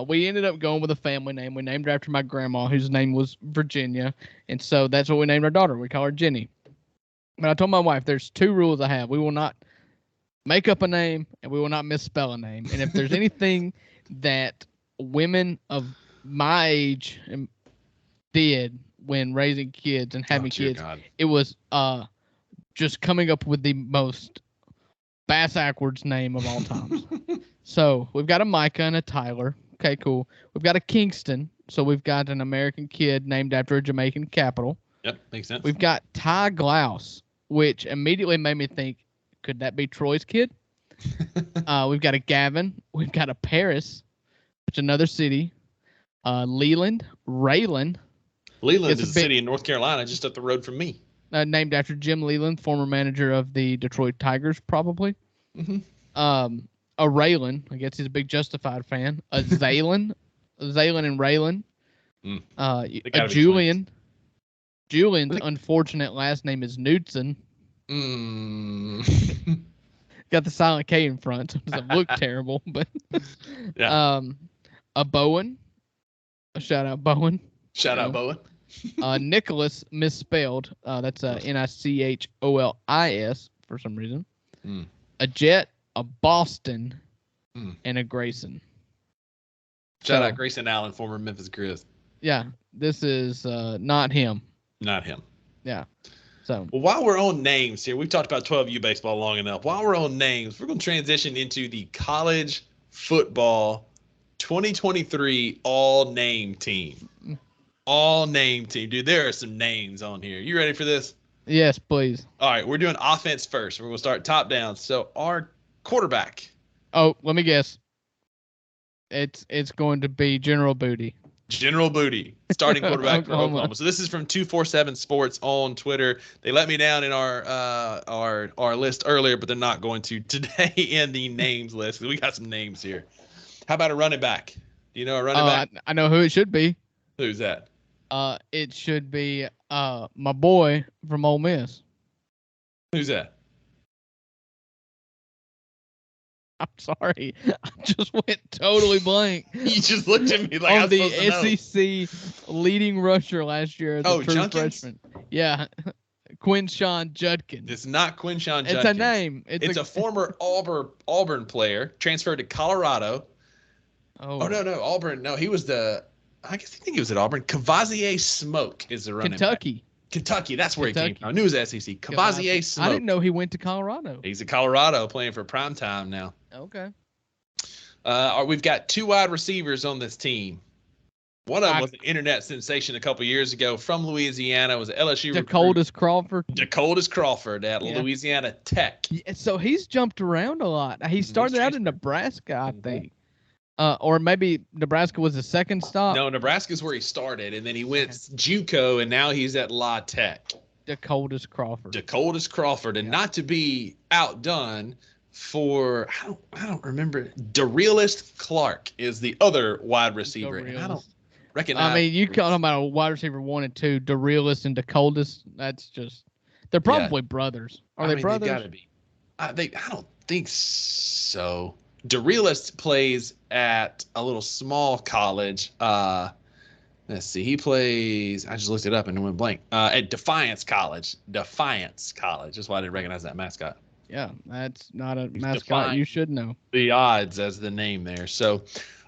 we ended up going with a family name. We named her after my grandma, whose name was Virginia, and so that's what we named our daughter. We call her Jenny. But I told my wife, there's 2 rules I have. We will not make up a name, and we will not misspell a name. And if there's anything that women of my age did when raising kids and having kids, it was just coming up with the most bass-ackwards name of all times. So we've got a Micah and a Tyler. Okay, cool. We've got a Kingston. So we've got an American kid named after a Jamaican capital. Yep, makes sense. We've got Ty Glaus, which immediately made me think, could that be Troy's kid? We've got a Gavin. We've got a Paris, which is another city. Leland, Raylan. Leland is a city in North Carolina just up the road from me. Named after Jim Leland, former manager of the Detroit Tigers, probably. A Raylan, I guess he's a big Justified fan. A Zaylan, Zaylan and Raylan. A Julian. Julian's unfortunate last name is Knudsen. Got the silent K in front, so it doesn't look terrible. But a Bowen. A shout out Bowen. Shout out Bowen. Nicholas misspelled. That's Nicholis for some reason. A Jet, a Boston, and a Grayson. Shout out Grayson Allen, former Memphis Grizz. Yeah, this is not him. Not him. Yeah. So well, while we're on names here, we've talked about 12U baseball long enough. While we're on names, we're going to transition into the college football 2023 all-name team. All-name team. Dude, there are some names on here. You ready for this? Yes, please. All right, we're doing offense first. We're going to start top down. So our quarterback. Oh, let me guess. It's going to be General Booty. General Booty, starting quarterback for Oklahoma. So this is from 247 Sports on Twitter. They let me down in our list earlier, but they're not going to today in the names list. We got some names here. How about a running back? Do you know a running back? I know who it should be. Who's that? It should be my boy from Ole Miss. Who's that? I'm sorry. I just went totally blank. You just looked at me like I was the supposed to SEC leading rusher last year as a true freshman. Yeah. Quinshawn Judkins. It's not Quinshawn Judkins. It's a name. It's a former Auburn player, transferred to Colorado. Oh no, Auburn. No, he was I think he was at Auburn. Cavazier Smoke is the running back. Kentucky, that's where he came from. I knew it was SEC. Cavazier Smoke. I didn't know he went to Colorado. He's at Colorado playing for primetime now. Okay. We've got 2 wide receivers on this team. One of them was an internet sensation a couple years ago from Louisiana. It was an LSU Dakotas Crawford. Dakotas Crawford at Louisiana Tech. Yeah, so he's jumped around a lot. He started out in Nebraska, I think. Or maybe Nebraska was the second stop. No, Nebraska's where he started, and then he went JUCO, and now he's at La Tech. Dakota's Crawford. Dakota's Crawford, and not to be outdone for I don't remember. DeRealist Clark is the other wide receiver, and I don't recognize. I mean, you talking about a wide receiver 1 and 2, DeRealist and Dakota's. That's just they're probably brothers. Are they brothers? They gotta be. I don't think so. DeRealist plays at a little small college. Let's see. He plays. I just looked it up and it went blank. At Defiance College. Defiance College. That's why I didn't recognize that mascot. Yeah, that's not a mascot you should know. The odds as the name there. So,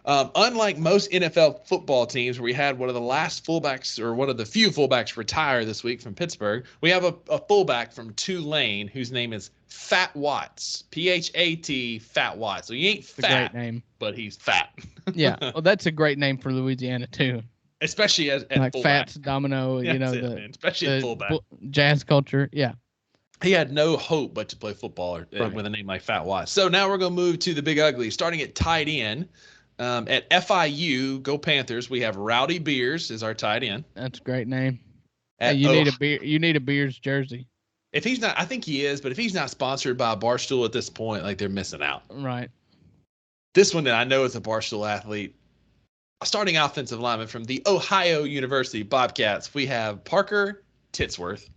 unlike most NFL football teams where we had one of the last fullbacks or one of the few fullbacks retire this week from Pittsburgh, we have a fullback from Tulane whose name is Fat Watts. P-H-A-T, Fat Watts. So he ain't fat, a great name. But he's fat. Yeah, well, that's a great name for Louisiana too. Especially as like fullback. Fats Domino, especially at fullback. Jazz culture, yeah. He had no hope but to play football with a name like Fat Watts. So now we're going to move to the Big Ugly, starting at tight end. At FIU, go Panthers. We have Rowdy Beers as our tight end. That's a great name. You need a Beers jersey. If he's not, I think he is, but if he's not sponsored by Barstool at this point, like they're missing out. Right. This one that I know is a Barstool athlete. A starting offensive lineman from the Ohio University Bobcats. We have Parker Titsworth.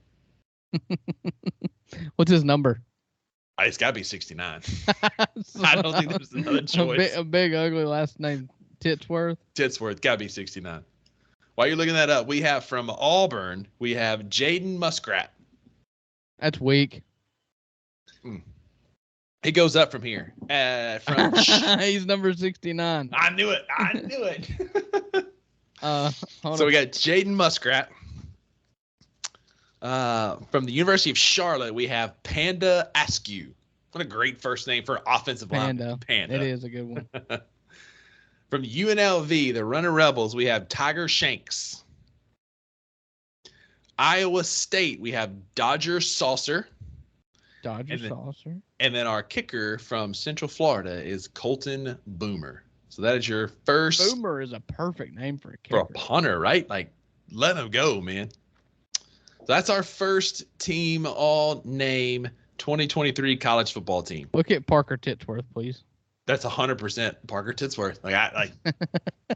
What's his number? It's got to be 69. I don't think there's another choice. A big ugly last name, Titsworth. Titsworth, got to be 69. While you're looking that up, we have from Auburn, we have Jaden Muskrat. That's weak. He goes up from here. He's number 69. I knew it. So we got Jaden Muskrat. From the University of Charlotte, we have Panda Askew. What a great first name for offensive line. Panda. It is a good one. From UNLV, the Running Rebels, we have Tiger Shanks. Iowa State, we have Dodger Saucer. Saucer. And then our kicker from Central Florida is Colton Boomer. So that is your first. Boomer is a perfect name for a kicker. For a punter, right? Like, let him go, man. So that's our first team all-name 2023 college football team. Look at Parker Titsworth, please. That's 100% Parker Titsworth. Like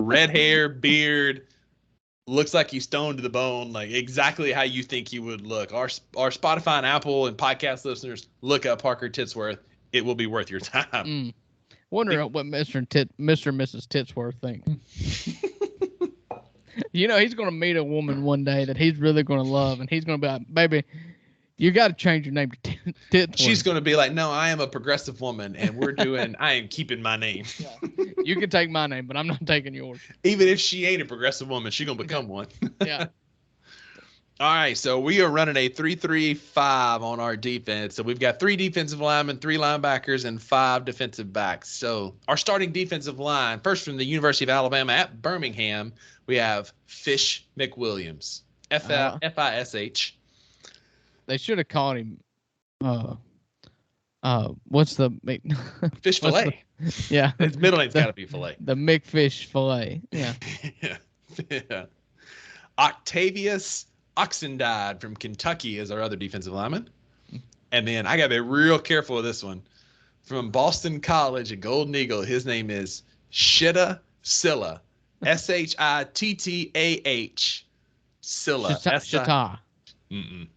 red hair, beard, looks like he's stoned to the bone. Like exactly how you think he would look. Our Spotify and Apple and podcast listeners, look up Parker Titsworth. It will be worth your time. Wonder what Mr. and Mrs. Titsworth think. He's going to meet a woman one day that he's really going to love, and he's going to be like, baby, you got to change your name to Titsworth. She's going to be like, no, I am a progressive woman, and I am keeping my name. Yeah. You can take my name, but I'm not taking yours. Even if she ain't a progressive woman, she's going to become one. Yeah. All right, so we are running a 3-3-5 on our defense. So we've got 3 defensive linemen, 3 linebackers, and 5 defensive backs. So our starting defensive line, first from the University of Alabama at Birmingham, we have Fish McWilliams. F-I-S-H. They should have called him. What's the Fish Fillet? Yeah, his middle name's got to be Fillet. The McFish Fillet. Yeah. Yeah. Octavius Oxendide from Kentucky is our other defensive lineman. And then I got to be real careful with this one. From Boston College at Golden Eagle, his name is Shitta Silla. Shittah. Silla. Shittah.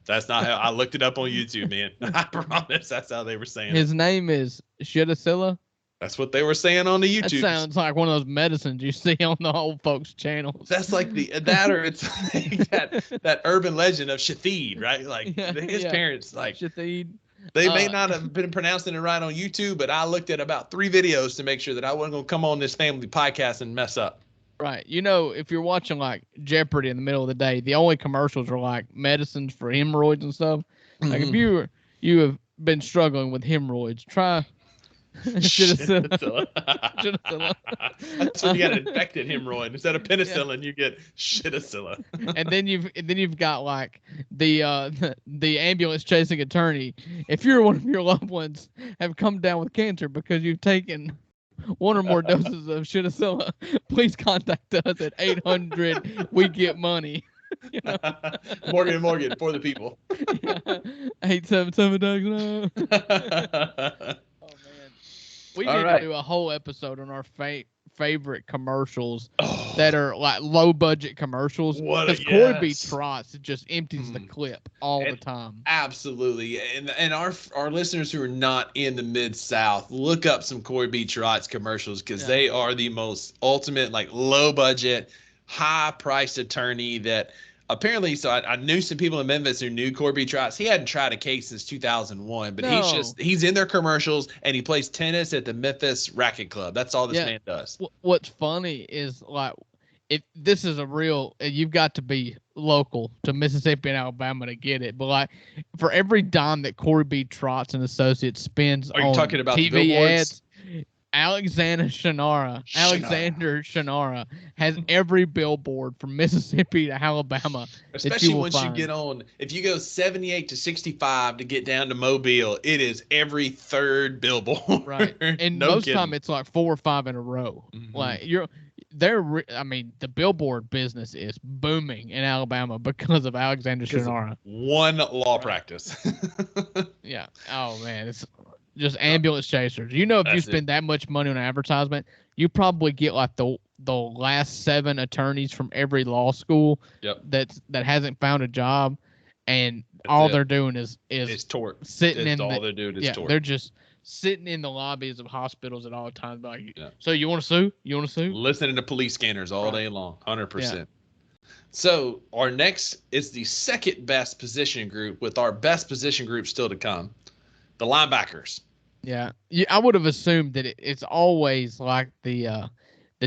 That's not how I looked it up on YouTube, man. I promise that's how they were saying His name is Shittah Silla. That's what they were saying on the YouTube. That sounds like one of those medicines you see on the old folks' channels. That's like or it's like that urban legend of Shathid, right? Like his parents, like Shathid. They may not have been pronouncing it right on YouTube, but I looked at about 3 videos to make sure that I wasn't going to come on this family podcast and mess up. Right. If you're watching like Jeopardy in the middle of the day, the only commercials are like medicines for hemorrhoids and stuff. Like if you have been struggling with hemorrhoids, try Shittah. That's when you got an infected hemorrhoid. Instead of penicillin, you get Shittah. And then you've got like the ambulance chasing attorney. If you're one of your loved ones have come down with cancer because you've taken 1 or more doses of Shittah, please contact us at 800 we get money. You know? Morgan and Morgan for the people. Yeah. 877 Dogs. Oh man, we All need to right. do a whole episode on our favorite commercials Oh, that are like low budget commercials. what Because a Corey B. yes. Trotz just empties the clip all the time. Absolutely. And our listeners who are not in the Mid-South, look up some Corey B. Trotz commercials because they are the most ultimate, like low budget, high priced attorney that apparently, so I knew some people in Memphis who knew Corey B. Trotz. He hadn't tried a case since 2001, but he's in their commercials and he plays tennis at the Memphis Racket Club. That's all this man does. What's funny is like, if this is a real, you've got to be local to Mississippi and Alabama to get it. But like, for every dime that Corey B. Trotz and Associates spends on talking about TV the ads, Alexander Shannara has every billboard from Mississippi to Alabama. Especially once you get on, if you go 78 to 65 to get down to Mobile, it is every third billboard. Right. And most time it's like 4 or 5 in a row. Mm-hmm. Like the billboard business is booming in Alabama because of Alexander Shannara. One law practice. Yeah. Oh man, it's just ambulance chasers. You know, if you spend that much money on advertisement, you probably get like the last 7 attorneys from every law school that hasn't found a job, and all they're doing is tort. Sitting in all they're doing is tort. They're just sitting in the lobbies of hospitals at all times. Like, so you want to sue? You want to sue? Listening to police scanners all day long, 100%. Yeah. So our next is the second best position group, with our best position group still to come. The linebackers. Yeah, I would have assumed that it's always like the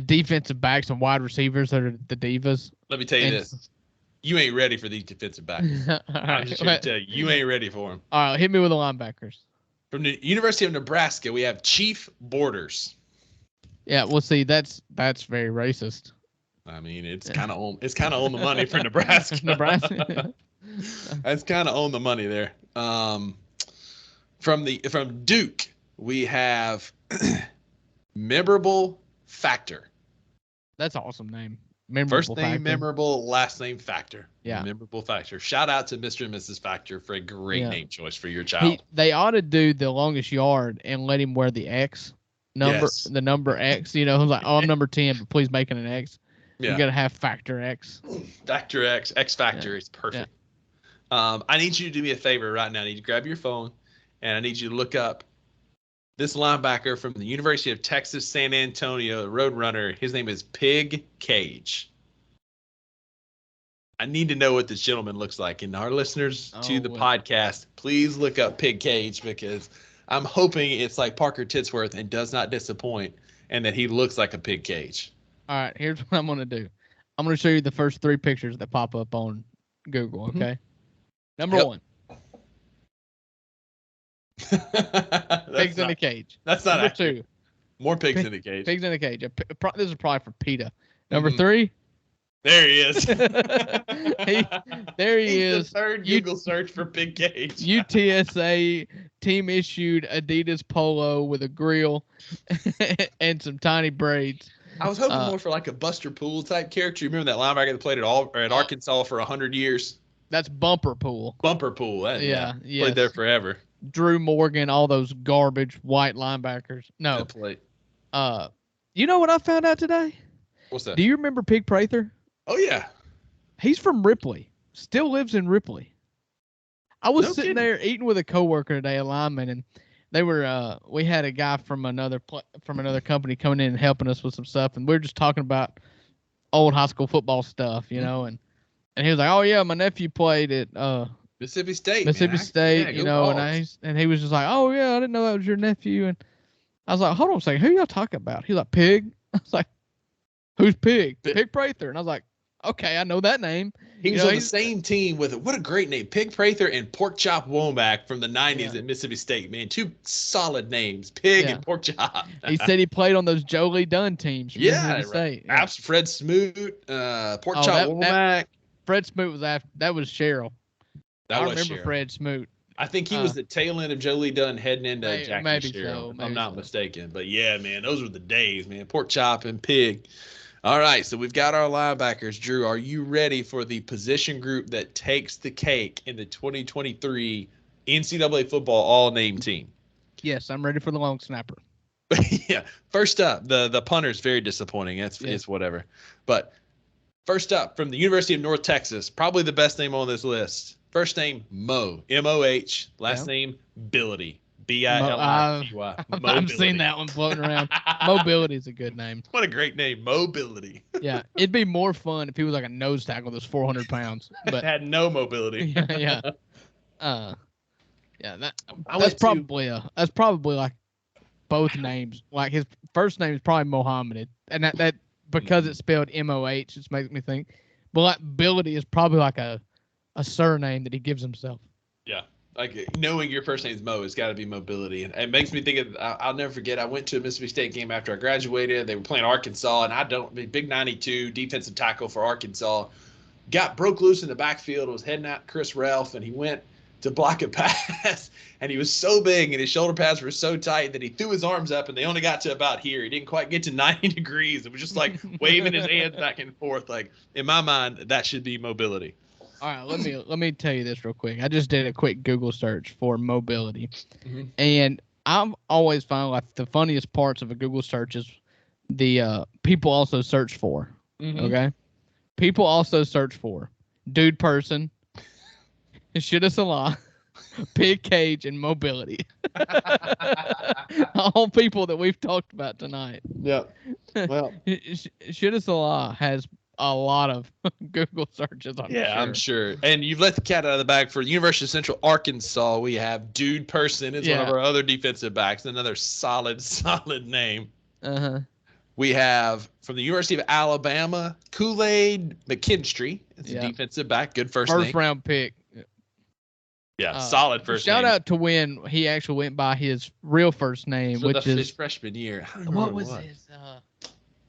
defensive backs and wide receivers that are the divas. Let me tell you this: you ain't ready for these defensive backs. I'm just gonna tell you, you ain't ready for them. All right, hit me with the linebackers. From the University of Nebraska, we have Chief Borders. Yeah, well, see, that's very racist. I mean, it's kind of on the money for Nebraska. Nebraska. That's kind of on the money there. From Duke, we have Memorable Factor. That's an awesome name. Memorable First name Factor. Memorable, last name Factor. Yeah. Memorable Factor. Shout out to Mr. and Mrs. Factor for a great name choice for your child. They ought to do the longest yard and let him wear the X number, the number X. You know, like, I'm number 10, but please make it an X. Yeah. You got to have Factor X. Factor X, X Factor is perfect. Yeah. I need you to do me a favor right now. I need you to grab your phone, and I need you to look up this linebacker from the University of Texas, San Antonio, Roadrunner. His name is Pig Cage. I need to know what this gentleman looks like. And our listeners to the podcast, please look up Pig Cage, because I'm hoping it's like Parker Titsworth and does not disappoint, and that he looks like a pig cage. All right, here's what I'm going to do. I'm going to show you the first 3 pictures that pop up on Google, okay? Mm-hmm. Number 1. Pigs in a cage. That's not Number 2. More pigs in a cage. Pigs in a cage. This is probably for PETA. Number 3. There he is. There he is. The third Google search for Pig Cage. UTSA team issued Adidas polo with a grill and some tiny braids. I was hoping more for like a Buster Poole type character. You remember that linebacker that played at Arkansas for 100 years? That's Bumper Poole. Bumper Poole. Yeah. Played there forever. Drew Morgan, all those garbage white linebackers. No. You know what I found out today? What's that? Do you remember Pig Prather? Oh, yeah. He's from Ripley. Still lives in Ripley. I was sitting there eating with a coworker today, a lineman, and they were we had a guy from another company coming in and helping us with some stuff, and we were just talking about old high school football stuff, you know, and he was like, "Oh yeah, my nephew played at Mississippi State, you know," and he was just like, "Oh yeah, I didn't know that was your nephew," and I was like, "Hold on a second, who y'all talking about?" He's like, "Pig." I was like, "Who's Pig?" Pig Prather, and I was like, "Okay, I know that name." He was on the same team with what a great name, Pig Prather and Pork Chop Womack from the 90s at Mississippi State. Man, 2 solid names, Pig and Pork Chop. He said he played on those Jolie Dunn teams. From Mississippi State. Fred Smoot, Pork Chop Womack. Fred Smoot was after. That was Cheryl. I remember Fred Smoot. I think he was the tail end of Jolie Dunn heading into Jackson maybe Cheryl, so, if I'm not mistaken. But yeah, man, those were the days, man. Pork Chop and Pig. All right, so we've got our linebackers. Drew, are you ready for the position group that takes the cake in the 2023 NCAA football all-name team? Yes, I'm ready for the long snapper. Yeah. First up, the punter's very disappointing. It's whatever. But first up, from the University of North Texas, probably the best name on this list. First name, Mo, M-O-H. Last name, Bility, B-I-L-I-T-Y. I've seen that one floating around. Mobility is a good name. What a great name, Mobility. Yeah, it'd be more fun if he was like a nose tackle that's 400 pounds. But had no mobility. Yeah. That's probably like both names. Like his first name is probably Mohammed, and that because it's spelled M-O-H, just makes me think. But like Ability is probably like a surname that he gives himself. Yeah, like knowing your first name is Mo has got to be Mobility, and it makes me think of. I'll never forget. I went to a Mississippi State game after I graduated. They were playing Arkansas, and big 92 defensive tackle for Arkansas, broke loose in the backfield. Was heading out Chris Ralph, and he went to block a pass, and he was so big and his shoulder pads were so tight that he threw his arms up and they only got to about here. He didn't quite get to 90 degrees. It was just like waving his hands back and forth. Like, in my mind, that should be Mobility. All right, let me tell you this real quick. I just did a quick Google search for Mobility, and I've always found like the funniest parts of a Google search is the people also search for. Okay, people also search for dude person, Shida Salah, pig cage, and mobility. All people that we've talked about tonight. Yeah. Well, Shida Salah has a lot of Google searches. I'm sure. And you've let the cat out of the bag for University of Central Arkansas. We have dude person is one of our other defensive backs. Another solid name. We have from the University of Alabama, Kool-Aid McKinstry. It's a defensive back. Good first name. First round pick. Yeah, solid first name. Shout out to when he actually went by his real first name, so which is his freshman year. What was his?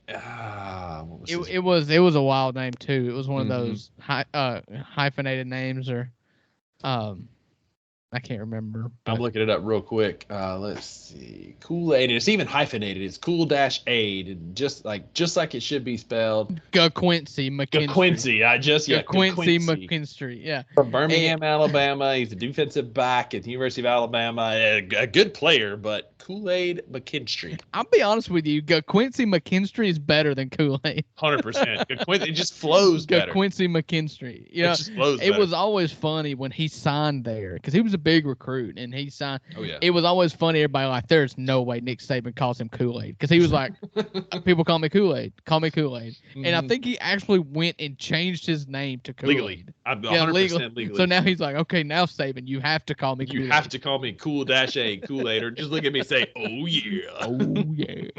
It was a wild name too. It was one of those hyphenated names, or I can't remember. I'm looking it up real quick. Let's see. Kool-Aid. It's even hyphenated. It's Cool-Aid, and just like it should be spelled. Quincy McKinstry. Quincy. Quincy McKinstry. Yeah. From Birmingham, Alabama. He's a defensive back at the University of Alabama. A good player, but Kool-Aid McKinstry. I'll be honest with you. Quincy McKinstry is better than Kool-Aid. 100%. It just flows better. Quincy McKinstry. Yeah. It just flows better. It was always funny when he signed there because he was a big recruit and he signed. Oh yeah. It was always funny. Everybody like, there's no way Nick Saban calls him Kool-Aid because he was like, people call me Kool-Aid. And I think he actually went and changed his name to Kool-Aid. Legally. 100% legally. So now he's like, okay, now Saban, you have to call me Kool-Aid. You have to call me Cool-Aid, Kool-Aid, or just look at me and say, oh yeah. Oh yeah.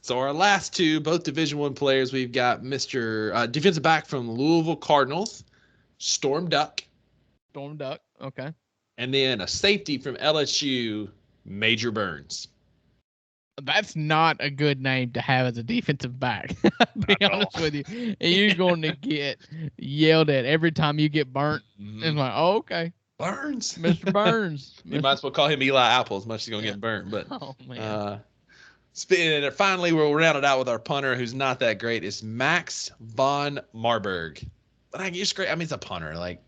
So our last two, both Division I players, we've got Mr. Defensive back from the Louisville Cardinals, Storm Duck. Okay. And then a safety from LSU, Major Burns. That's not a good name to have as a defensive back. Be honest with you. And you're going to get yelled at every time you get burnt. It's like, oh, okay. Burns. Mr. Burns. You might as well call him Eli Apple as much as he's going to get burnt. But finally, we'll round it out with our punter who's not that great. It's Max von Marburg. But it's great. I mean, it's a punter. Like,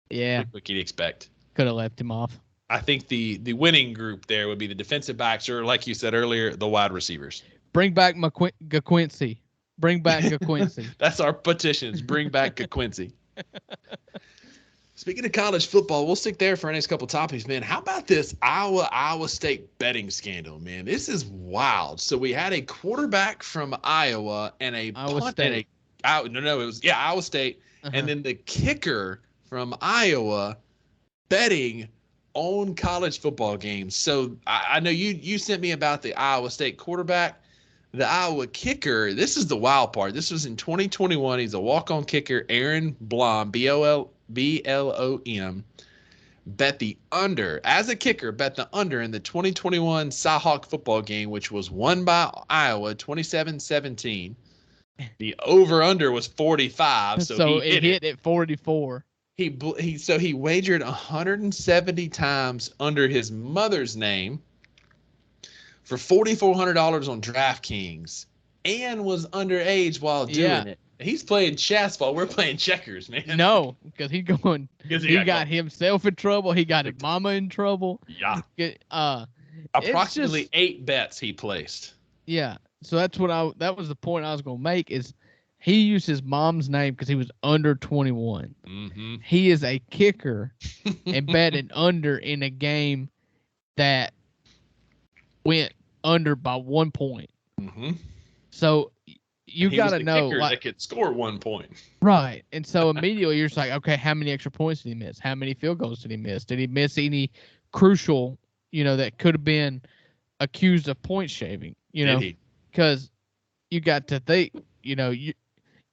what can you expect? Could have left him off. I think the winning group there would be the defensive backs, or like you said earlier, the wide receivers. Bring back Quincy. Bring back Quincy. That's our petitions. Bring back Quincy. Speaking of college football, we'll stick there for our next couple topics, man. How about this Iowa State betting scandal, man? This is wild. So we had a quarterback from Iowa and a Iowa State. Iowa State, and then the kicker from Iowa betting on college football games. So I know you sent me about the Iowa State quarterback. The Iowa kicker, this is the wild part. This was in 2021. He's a walk-on kicker, Aaron Blom, BLOM, bet the under, as a kicker, bet the under in the 2021 Cyhawk football game, which was won by Iowa 27-17. The over-under was 45, so it hit at 44. He wagered 170 times under his mother's name for $4,400 on DraftKings. and was underage while Yeah. doing it. He's playing chess while we're playing checkers, man. No, because he He got himself in trouble. He got his mama in trouble. Yeah. It's Approximately just 8 bets he placed. yeah. So that was the point I was gonna make is he used his mom's name because he was under 21. Mm-hmm. He is a kicker and bet an under in a game that went under by 1 point. Mm-hmm. So you got to know, like, that could score 1 point. Right. And so immediately you're just like, okay, how many extra points did he miss? How many field goals did he miss? Did he miss any crucial, that could have been accused of point shaving, because you got to think, you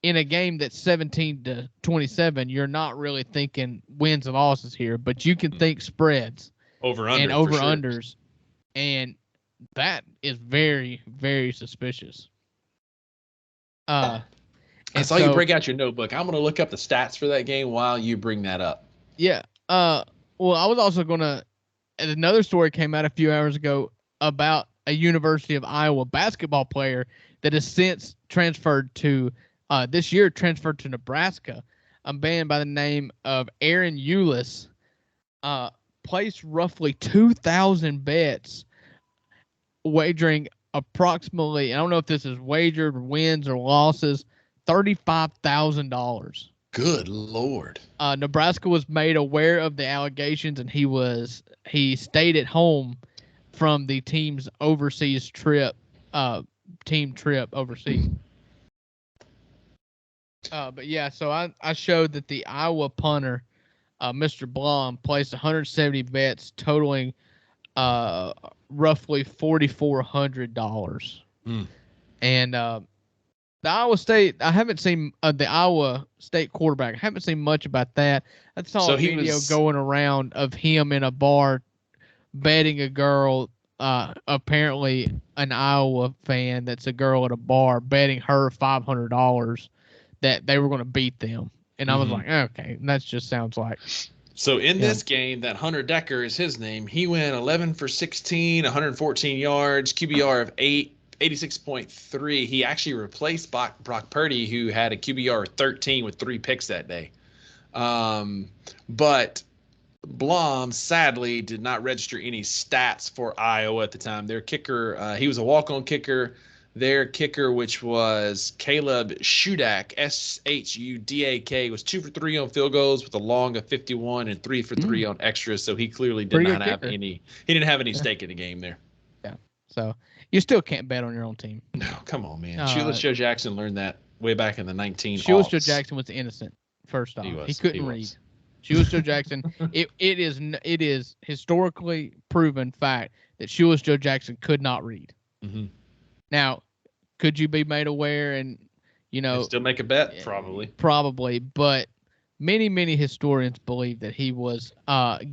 in a game that's 17-27, you're not really thinking wins and losses here, but you can think spreads and over-unders, and that is very, very suspicious. I saw you break out your notebook. I'm going to look up the stats for that game while you bring that up. Yeah. Well, I was also going to, another story came out a few hours ago about a University of Iowa basketball player that has since transferred to, this year transferred to Nebraska. A man by the name of Aaron Eulis placed roughly 2,000 bets, wagering approximately, I don't know if this is wagered wins or losses, $35,000. Good Lord. Nebraska was made aware of the allegations, and he stayed at home from the team's overseas trip, team trip overseas. But yeah, so I showed that the Iowa punter, Mr. Blom, placed 170 bets totaling roughly $4,400. And the Iowa State, I haven't seen the Iowa State quarterback. I haven't seen much about that. I saw a video going around of him in a bar betting a girl, apparently an Iowa fan that's a girl at a bar, betting her $500 that they were going to beat them. And I was like, okay, that just sounds like. So in this game, that Hunter Decker is his name. He went 11 for 16, 114 yards, QBR of 86.3. He actually replaced Brock Purdy, who had a QBR of 13 with 3 picks that day. But Blom, sadly, did not register any stats for Iowa at the time. Their kicker, he was a walk-on kicker. Their kicker, which was Caleb Shudak, Shudak, was 2 for 3 on field goals with a long of 51 and 3 for 3 on extras. So he clearly did not have any. He didn't have any stake in the game there. Yeah. So you still can't bet on your own team. No, come on, man. Shoeless Joe Jackson learned that way back in the 19. Shoeless Joe Jackson was innocent. First off, he couldn't read. Shoeless Joe Jackson. It is historically proven fact that Shoeless Joe Jackson could not read. Mm-hmm. Now, could you be made aware and, still make a bet? Probably, but many historians believe that he was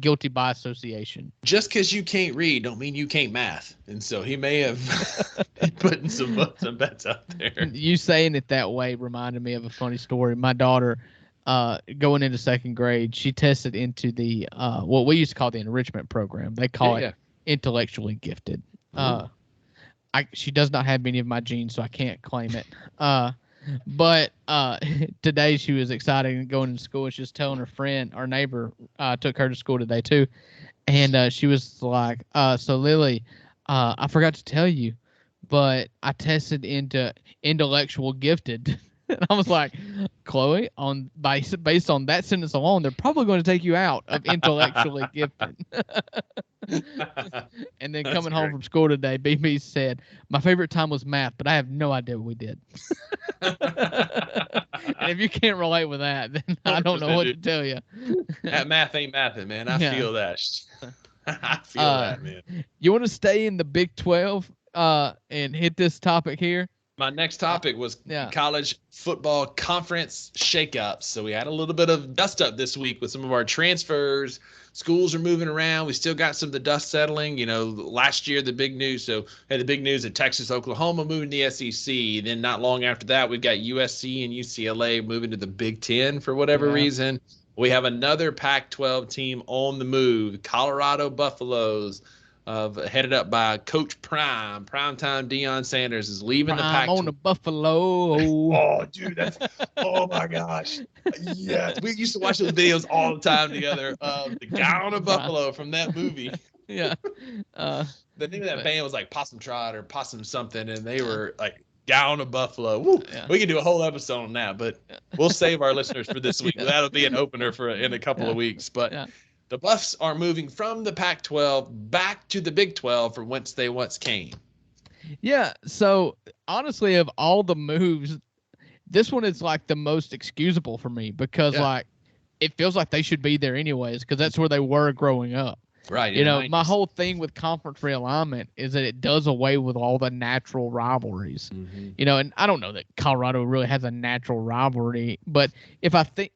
guilty by association. Just because you can't read don't mean you can't math. And so he may have been putting some bets out there. You saying it that way reminded me of a funny story. My daughter, going into 2nd grade, she tested into the what we used to call the enrichment program. They call it intellectually gifted. She does not have any of my genes, so I can't claim it. But today she was excited and going to school. She was telling her friend, our neighbor, took her to school today too. And she was like, so Lily, I forgot to tell you, but I tested into intellectual gifted. And I was like, Chloe, based on that sentence alone, they're probably going to take you out of intellectually gifted. And then coming home from school today, BB said, my favorite time was math, but I have no idea what we did. And if you can't relate with that, then I don't know what to tell you. That math ain't mathing, man. I feel that. I feel that, man. You want to stay in the Big 12 and hit this topic here? My next topic was college football conference shakeups. So we had a little bit of dust up this week with some of our transfers. Schools are moving around. We still got some of the dust settling. Last year, the big news. So had the big news of Texas, Oklahoma moving to the SEC. Then not long after that, we've got USC and UCLA moving to the Big Ten for whatever reason. We have another Pac-12 team on the move, Colorado Buffaloes. headed up by Coach Primetime Deion Sanders is leaving the Prime on the Pac-12. Buffalo. Oh, dude, oh my gosh. Yes, we used to watch those videos all the time together of the guy on a buffalo from that movie. Yeah. The name of that But, band was like Possum Trot or Possum something, and they yeah. were like guy on a buffalo. Woo. Yeah. We could do a whole episode on that, but we'll save our listeners for this week. Yeah. That'll be an opener in a couple of weeks. But Yeah. the Buffs are moving from the Pac-12 back to the Big 12 from whence they once came. Yeah. So honestly, of all the moves, this one is like the most excusable for me because like it feels like they should be there anyways because that's where they were growing up. Right. You know, my whole thing with conference realignment is that it does away with all the natural rivalries. Mm-hmm. You know, and I don't know that Colorado really has a natural rivalry, but if I think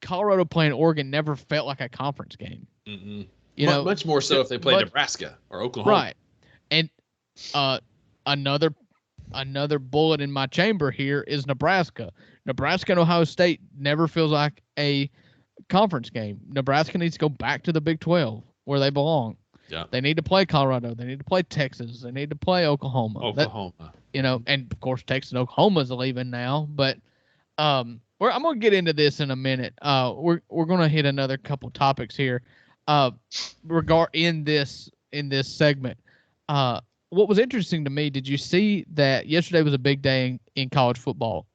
Colorado playing Oregon never felt like a conference game. Mm-hmm. You know, much more so if they play Nebraska or Oklahoma. Right. And another bullet in my chamber here is Nebraska. Nebraska and Ohio State never feels like a conference game. Nebraska needs to go back to the Big 12 where they belong. Yeah. They need to play Colorado. They need to play Texas. They need to play Oklahoma. And of course Texas and Oklahoma's leaving now, but I'm going to get into this in a minute. We're going to hit another couple topics here. In this segment. What was interesting to me, did you see that yesterday was a big day in college football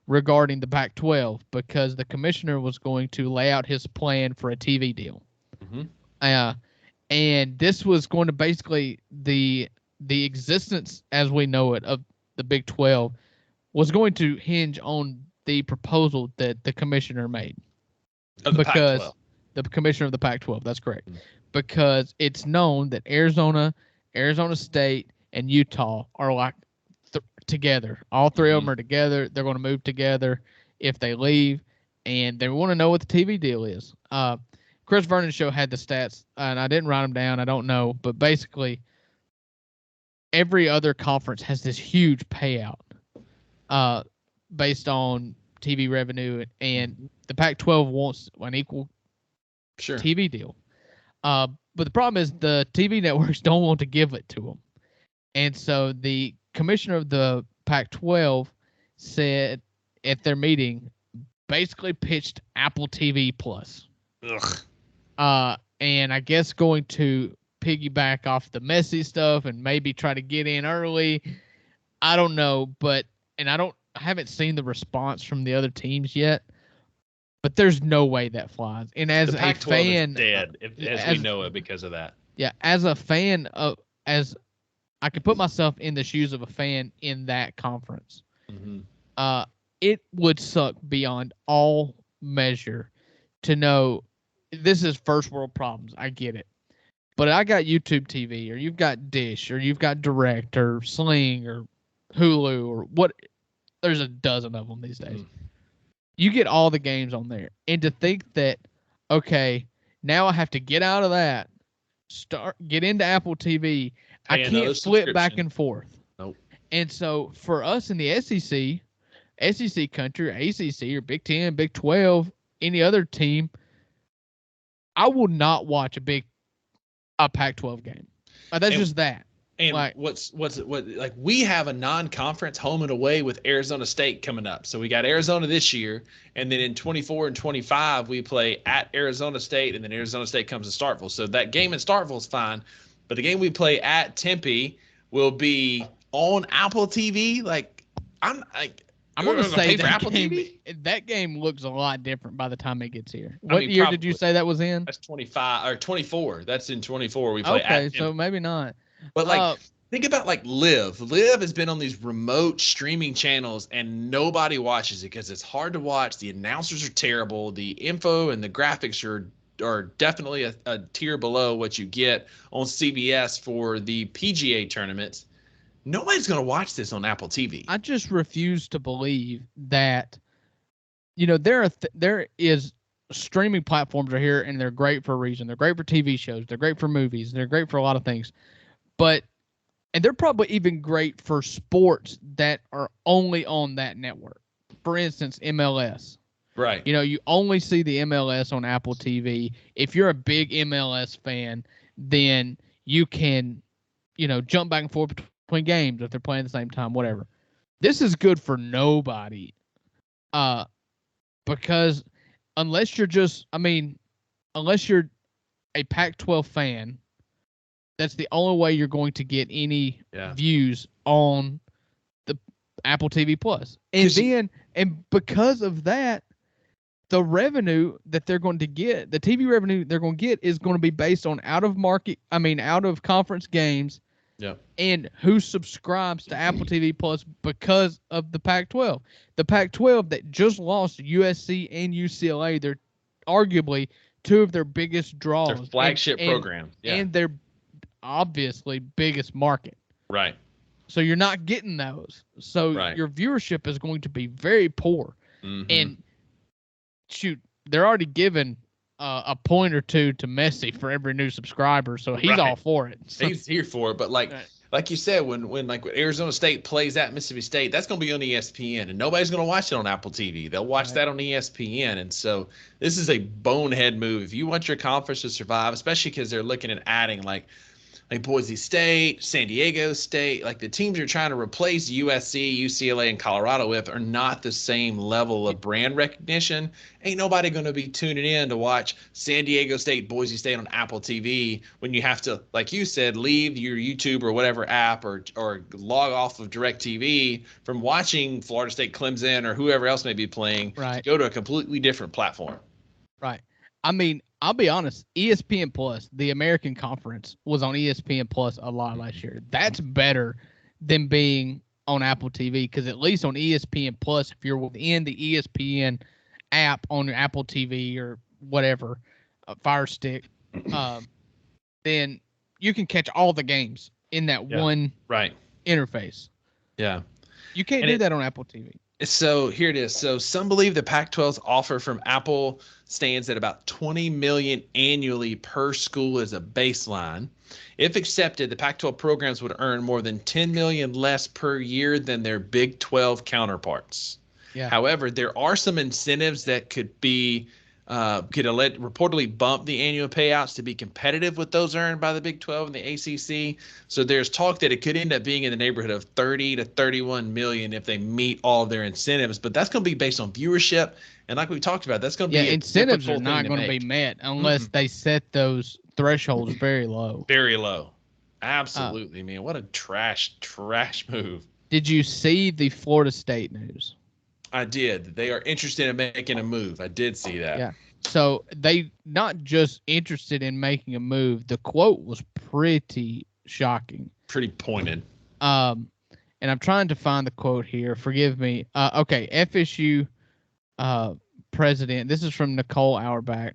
regarding the Pac-12 because the commissioner was going to lay out his plan for a TV deal. Mm-hmm. And this was going to basically the existence as we know it of the Big 12 was going to hinge on the proposal that the commissioner made. Pac-12. The commissioner of the Pac-12, that's correct. Mm-hmm. Because it's known that Arizona State, and Utah are like together. All three of them are together. They're going to move together if they leave, and they want to know what the TV deal is. Chris Vernon's show had the stats, and I didn't write them down. I don't know, but basically every other conference has this huge payout based on TV revenue, and the Pac-12 wants an equal TV deal. But the problem is the TV networks don't want to give it to them. And so the commissioner of the Pac-12 said at their meeting, basically pitched Apple TV Plus. And I guess going to piggyback off the Messi stuff and maybe try to get in early. I don't know, but I haven't seen the response from the other teams yet. But there's no way that flies. And as the Pac-12 a fan, is dead as we know it because of that. Yeah, as a fan as I could put myself in the shoes of a fan in that conference. Mm-hmm. It would suck beyond all measure to know this is first world problems. I get it. But I got YouTube TV, or you've got Dish, or you've got Direct, or Sling, or Hulu, or what. There's a dozen of them these days. Mm. You get all the games on there. And to think that, okay, now I have to get out of that, get into Apple TV. I can't flip back and forth. Nope. And so for us in the SEC country, ACC, or Big 10, Big 12, any other team, I will not watch a Pac-12 game. That's just that. And we have a non-conference home and away with Arizona State coming up. So we got Arizona this year, and then in 24 and 25 we play at Arizona State, and then Arizona State comes to Starkville. So that game in Starkville is fine, but the game we play at Tempe will be on Apple TV. I'm going to say that Apple TV. That game looks a lot different by the time it gets here. What year did you say that was in? That's 25 or 24. That's in 24. We play at Tempe. So maybe not. But think about Live. Live has been on these remote streaming channels and nobody watches it because it's hard to watch. The announcers are terrible. The info and the graphics are definitely a tier below what you get on CBS for the PGA tournaments. Nobody's going to watch this on Apple TV. I just refuse to believe that, there is streaming platforms are here and they're great for a reason. They're great for TV shows. They're great for movies. They're great for a lot of things. And they're probably even great for sports that are only on that network. For instance, MLS. Right. You only see the MLS on Apple TV. If you're a big MLS fan, then you can, jump back and forth between games if they're playing at the same time, whatever. This is good for nobody. Because unless you're a Pac-12 fan, that's the only way you're going to get any views on the Apple TV Plus. And because of that, the revenue that they're going to get, the TV revenue they're going to get, is going to be based on out of conference games. Yeah. And who subscribes to Apple TV Plus because of the Pac-12. The Pac-12 that just lost USC and UCLA, they're arguably two of their biggest draws. Their flagship program. Yeah. And their obviously biggest market. Right. So you're not getting those. So your viewership is going to be very poor. Mm-hmm. And shoot, they're already giving a point or two to Messi for every new subscriber, so he's all for it. So, he's here for it, but like you said, when Arizona State plays at Mississippi State, that's going to be on ESPN, and nobody's going to watch it on Apple TV. They'll watch that on ESPN, and so this is a bonehead move. If you want your conference to survive, especially because they're looking at adding like Boise State, San Diego State, like the teams you're trying to replace USC, UCLA, and Colorado with are not the same level of brand recognition. Ain't nobody going to be tuning in to watch San Diego State, Boise State on Apple TV when you have to, like you said, leave your YouTube or whatever app or log off of DirecTV from watching Florida State, Clemson, or whoever else may be playing to go to a completely different platform. Right. I mean, I'll be honest, ESPN Plus, the American Conference, was on ESPN Plus a lot last year. That's better than being on Apple TV, because at least on ESPN Plus, if you're within the ESPN app on your Apple TV or whatever, Fire Stick, then you can catch all the games in that one interface. Yeah. You can't do that on Apple TV. So here it is. So some believe the Pac-12's offer from Apple stands at about $20 million annually per school as a baseline. If accepted, the Pac-12 programs would earn more than $10 million less per year than their Big 12 counterparts. Yeah. However, there are some incentives that could be reportedly bump the annual payouts to be competitive with those earned by the Big 12 and the ACC. So there's talk that it could end up being in the neighborhood of 30 to 31 million if they meet all of their incentives. But that's going to be based on viewership. And like we talked about, that's going to be incentives are not going to be met unless they set those thresholds very low. Very low. Absolutely, man. What a trash move. Did you see the Florida State news? I did. They are interested in making a move. I did see that. Yeah. So they not just interested in making a move. The quote was pretty shocking. Pretty pointed. And I'm trying to find the quote here. Forgive me. Okay. FSU president. This is from Nicole Auerbach.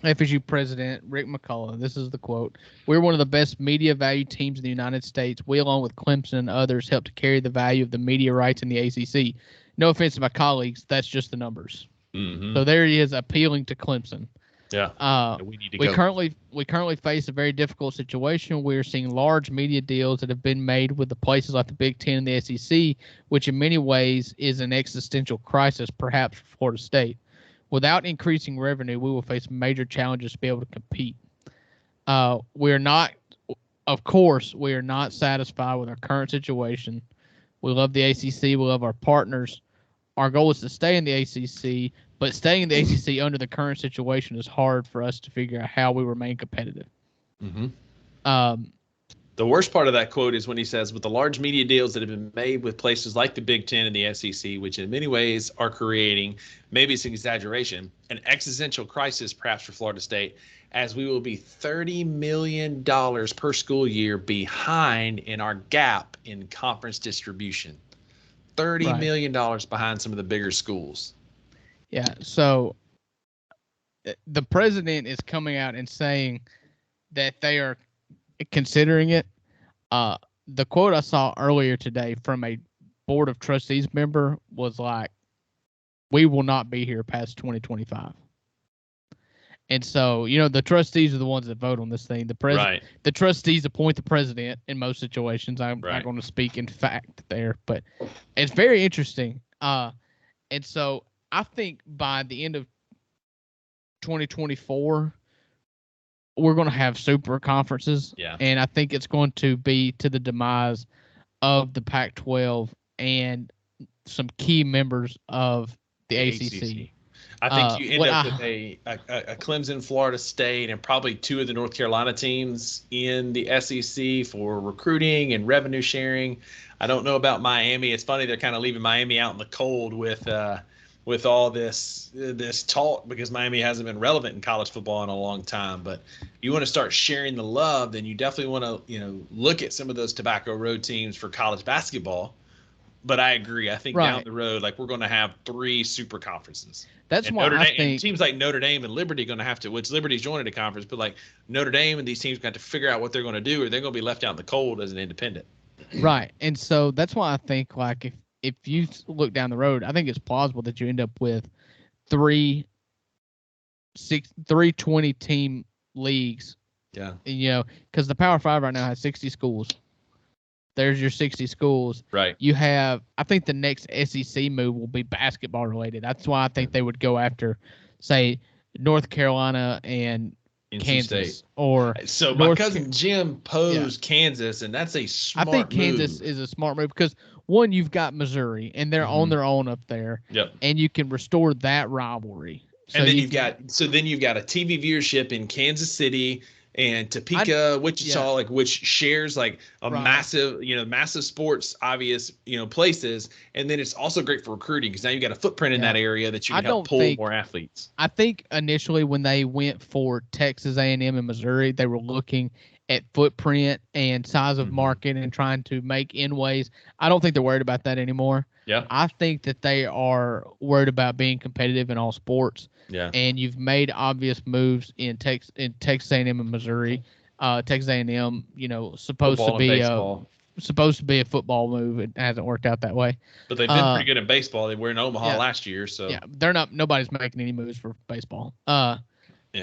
FSU president Rick McCullough. This is the quote. "We're one of the best media value teams in the United States. We, along with Clemson and others, help to carry the value of the media rights in the ACC. No offense to my colleagues, that's just the numbers." Mm-hmm. So there he is appealing to Clemson. Yeah. We currently face a very difficult situation. We're seeing large media deals that have been made with the places like the Big Ten and the SEC, which in many ways is an existential crisis, perhaps for Florida State. Without increasing revenue, we will face major challenges to be able to compete. We are not satisfied with our current situation. We love the ACC. We love our partners. Our goal is to stay in the ACC, but staying in the ACC under the current situation is hard for us to figure out how we remain competitive. Mm-hmm. The worst part of that quote is when he says, with the large media deals that have been made with places like the Big Ten and the SEC, which in many ways are creating, maybe it's an exaggeration, an existential crisis perhaps for Florida State, as we will be $30 million per school year behind in our gap in conference distribution. $30 million behind some of the bigger schools. Yeah, so the president is coming out and saying that they are considering it. The quote I saw earlier today from a Board of Trustees member was like, "We will not be here past 2025." And so, the trustees are the ones that vote on this thing. The trustees appoint the president in most situations. I'm not going to speak in fact there, but it's very interesting. And so I think by the end of 2024, we're going to have super conferences. Yeah. And I think it's going to be to the demise of the Pac-12 and some key members of the ACC. I think you end what up I with a Clemson, Florida State, and probably two of the North Carolina teams in the SEC for recruiting and revenue sharing. I don't know about Miami. It's funny they're kind of leaving Miami out in the cold with all this talk because Miami hasn't been relevant in college football in a long time. But you want to start sharing the love, then you definitely want to look at some of those Tobacco Road teams for college basketball. But I agree. I think down the road, like we're going to have 3 super conferences. That's and why Notre I Dame, think and teams like Notre Dame and Liberty are going to have to, which Liberty's joining a conference, but like Notre Dame and these teams got to figure out what they're going to do, or they're going to be left out in the cold as an independent. Right. And so that's why I think like if you look down the road, I think it's plausible that you end up with 3 20 team leagues. Yeah. Because the Power 5 right now has 60 schools. There's your 60 schools. Right. You have, I think the next SEC move will be basketball related. That's why I think they would go after, say, North Carolina and NC Kansas. State. Or so my cousin Jim posed Kansas, and that's a smart move. I think Kansas is a smart move because, one, you've got Missouri, and they're on their own up there. Yep. And you can restore that rivalry. So and then you've got a TV viewership in Kansas City and Topeka, Wichita, which shares like a massive sports obvious, places. And then it's also great for recruiting because now you've got a footprint in that area that you can help pull more athletes. I think initially when they went for Texas A&M and Missouri, they were looking at footprint and size of market and trying to make inways. I don't think they're worried about that anymore. Yeah. I think that they are worried about being competitive in all sports. Yeah. And you've made obvious moves in Texas A&M and Missouri. Texas A&M, supposed to be a football move. It hasn't worked out that way. But they've been pretty good in baseball. They were in Omaha last year, so nobody's making any moves for baseball. Yeah.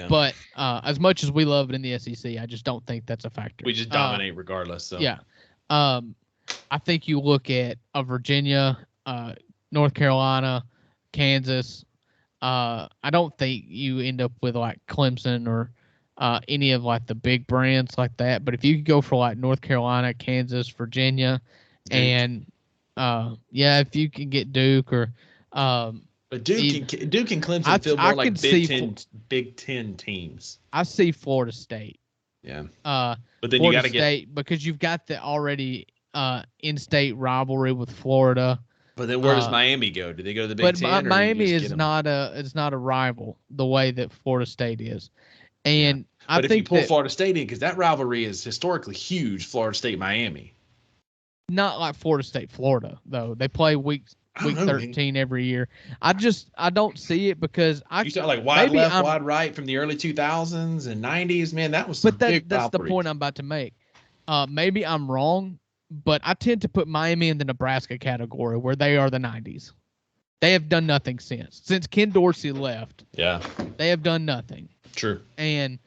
But as much as we love it in the SEC, I just don't think that's a factor. We just dominate regardless. So yeah. I think you look at Virginia, North Carolina, Kansas. I don't think you end up with like Clemson or any of like the big brands like that. But if you could go for like North Carolina, Kansas, Virginia, Duke. And if you can get Duke or but Duke and Clemson feel more like Big Ten teams. I see Florida State. Yeah. But then Florida you got to get because you've got the already in-state rivalry with Florida. But then where does Miami go? Do they go to the Big Ten? But Miami is not a rival the way that Florida State is. And I think if you pull Florida State in, because that rivalry is historically huge, Florida State Miami. Not like Florida State Florida though. They play week 13 every year. I don't see it because you start like wide left, wide right from the early 2000s and 90s. Man, that was some big that's rivalries. The point I'm about to make. Maybe I'm wrong, but I tend to put Miami in the Nebraska category where they are the 90s. They have done nothing since Ken Dorsey left. Yeah, they have done nothing. True. And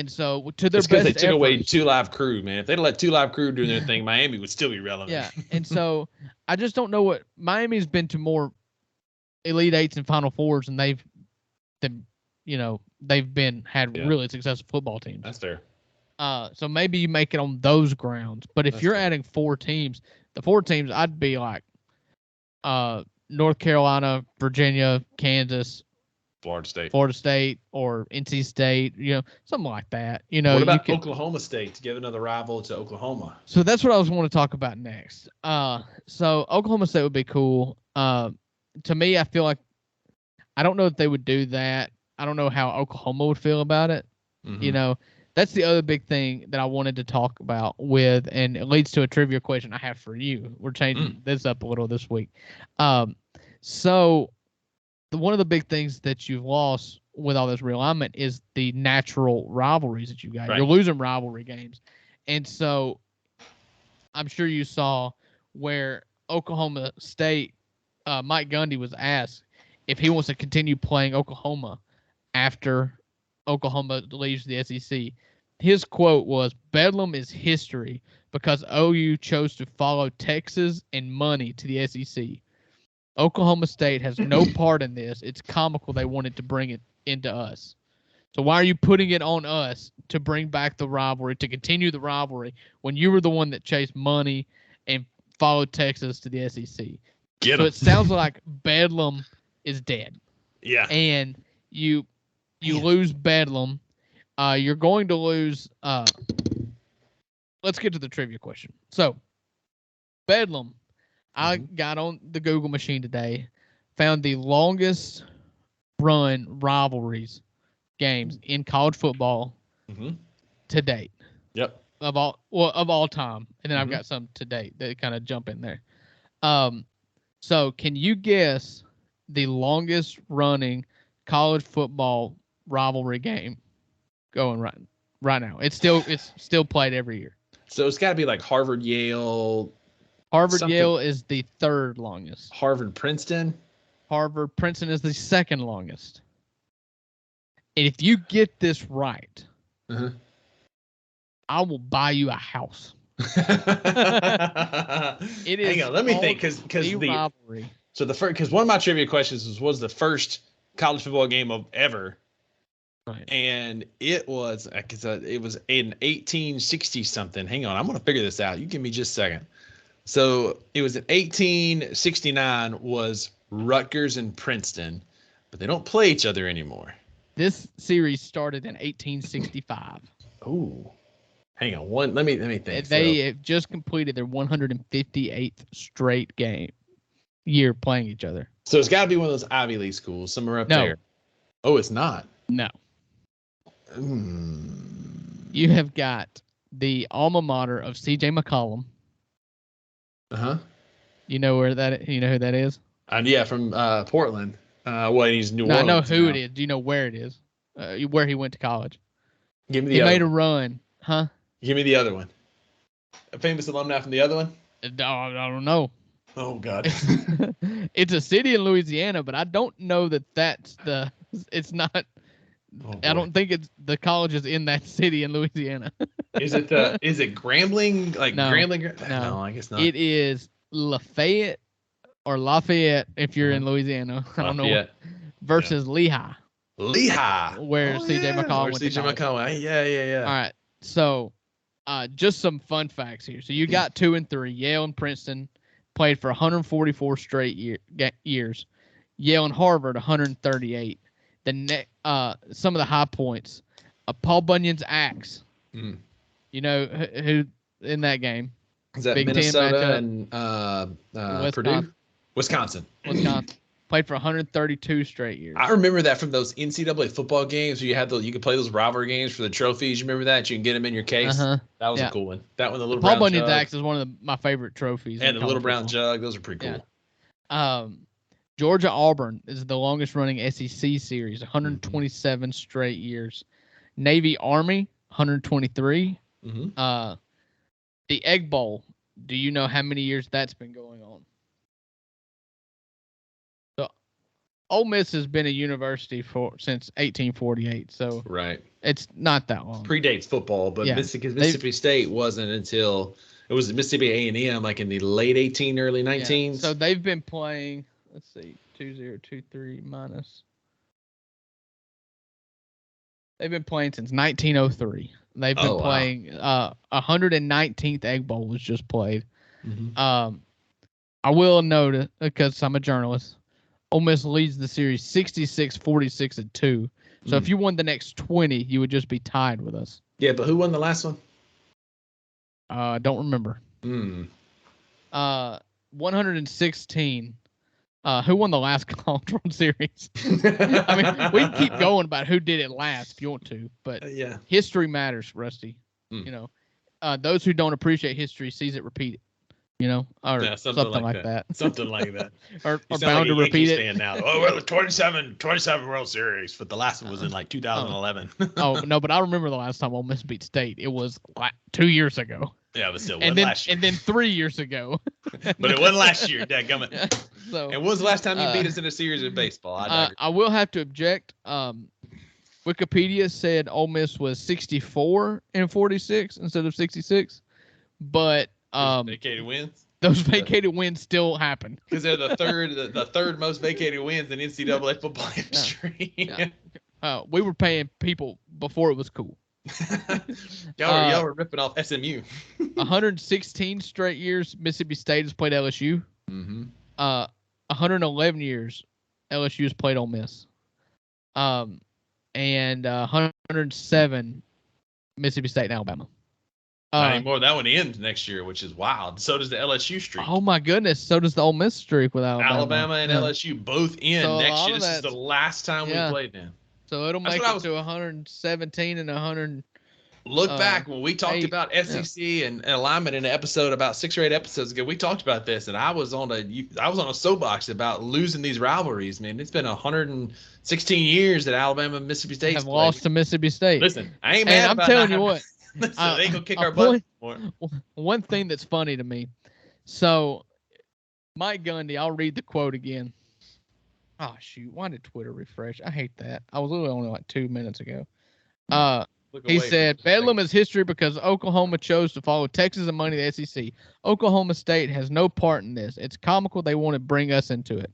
so to their best because they took away 2 Live Crew, man. If they'd let 2 Live Crew do their thing, Miami would still be relevant. Yeah, and so I just don't know what Miami's been to more Elite Eights and Final Fours, and they've had really successful football teams. That's fair. So maybe you make it on those grounds, but if you're adding 4 teams, the 4 teams I'd be like, North Carolina, Virginia, Kansas. Florida State or NC State, something like that. What about Oklahoma State to give another rival to Oklahoma? So that's what I was want to talk about next. So Oklahoma State would be cool. To me, I feel like I don't know if they would do that. I don't know how Oklahoma would feel about it. Mm-hmm. That's the other big thing that I wanted to talk about with, and it leads to a trivia question I have for you. We're changing this up a little this week. So one of the big things that you've lost with all this realignment is the natural rivalries that you got. Right. You're losing rivalry games. And so I'm sure you saw where Oklahoma State, Mike Gundy was asked if he wants to continue playing Oklahoma after Oklahoma leaves the SEC. His quote was, "Bedlam is history because OU chose to follow Texas and money to the SEC. Oklahoma State has no part in this. It's comical they wanted to bring it into us." So why are you putting it on us to bring back the rivalry, to continue the rivalry, when you were the one that chased money and followed Texas to the SEC? Get so 'em. It sounds like Bedlam is dead. Yeah. And you lose Bedlam. You're going to lose. Let's get to the trivia question. So, Bedlam, I got on the Google machine today, found the longest run rivalries games in college football to date. Yep. Of all time, and then I've got some to date that kind of jump in there. So can you guess the longest running college football rivalry game going right now? It's still played every year. So it's got to be like Harvard Yale. Yale is the third longest. Harvard Princeton. Princeton is the second longest. And if you get this right, I will buy you a house. It is. Hang on, let me think, because the rivalry. So because one of my trivia questions was the first college football game of ever, right? And it was in 1860 something. Hang on, I'm gonna figure this out. You give me just a second. So it was in 1869 was Rutgers and Princeton, but they don't play each other anymore. This series started in 1865. Oh. Hang on, let me think. They have just completed their 158th straight year playing each other. So it's got to be one of those Ivy League schools somewhere up there. Oh, it's not. No. You have got the alma mater of C.J. McCollum. You know who that is? Yeah, from Portland. He's New Orleans. I know who it is. Do you know where it is? Where he went to college? Give me the. He made a run, huh? Give me the other one. A famous alumni from the other one? I don't know. Oh, God. It's a city in Louisiana, but I don't know that's it's not. I don't think it's the college is in that city in Louisiana. Is it Grambling? Like no, Grambling? No, I guess not. It is Lafayette if you're in Louisiana. I don't know. Versus Lehigh. Where C.J. McCollum went to college. Yeah. All right. So, just some fun facts here. So you got 2 and 3. Yale and Princeton played for 144 straight years. Yale and Harvard 138. Some of the high points. Paul Bunyan's axe. You know who in that game? Is that Big Minnesota and Purdue? Wisconsin. Played for 132 straight years. I remember that from those NCAA football games where you could play those rivalry games for the trophies. You remember that? You can get them in your case. That was a cool one. That one, the little Paul Bunyan's axe is one of my favorite trophies. And the little brown jug. Those are pretty cool. Yeah. Georgia Auburn is the longest running SEC series, 127 straight years. Navy Army, 123. The Egg Bowl. Do you know how many years that's been going on? Ole Miss has been a university since 1848, so it's not that long. Predates football, but Mississippi State wasn't until it was Mississippi A&M, like in the late 18, early 19s. So they've been playing. Let's see, 2023 minus. They've been playing since 1903. They've been playing. 119th Egg Bowl was just played. I will note it because I'm a journalist. Ole Miss leads the series 66-46-2. So if you won the next 20, you would just be tied with us. Yeah, but who won the last one? I don't remember. 116. Who won the last College World Series? I mean, we can keep going about who did it last if you want to, but history matters, Rusty. You know, those who don't appreciate history sees it repeated. You know, or something like that. Something like that. or bound to repeat it. Now. Oh, well, 27 World Series, but the last one was in like 2011. Oh, no, but I remember the last time Ole Miss beat State. It was like 2 years ago. Yeah, but still, last year. And then 3 years ago. But it wasn't last year, dadgummit. So, and when was the last time you beat us in a series of baseball? I will have to object. Wikipedia said Ole Miss was 64-46 instead of 66, but vacated wins. Those vacated wins still happen because they're the third most vacated wins in NCAA football history. We were paying people before it was cool. y'all were ripping off SMU. 116 straight years Mississippi State has played LSU. 111 years LSU has played Ole Miss. And 107 Mississippi State and Alabama. Not anymore. That one ends next year, which is wild. So does the LSU streak. Oh my goodness! So does the Ole Miss streak with Alabama. Alabama and LSU both end next year. This is the last time we played them. So it'll make it to 117 and 100. Look back when we talked about SEC and alignment in an episode about 6 or 8 episodes ago. We talked about this, and I was on a soapbox about losing these rivalries. Man, it's been 116 years that Alabama and Mississippi State have lost to Mississippi State. Listen, I ain't mad. I'm telling you what. Listen, they ain't gonna kick our butt more. One thing that's funny to me. So, Mike Gundy, I'll read the quote again. Oh shoot! Why did Twitter refresh? I hate that. I was literally only like 2 minutes ago. He said, Bedlam is history because Oklahoma chose to follow Texas and money the SEC. Oklahoma State has no part in this. It's comical they want to bring us into it.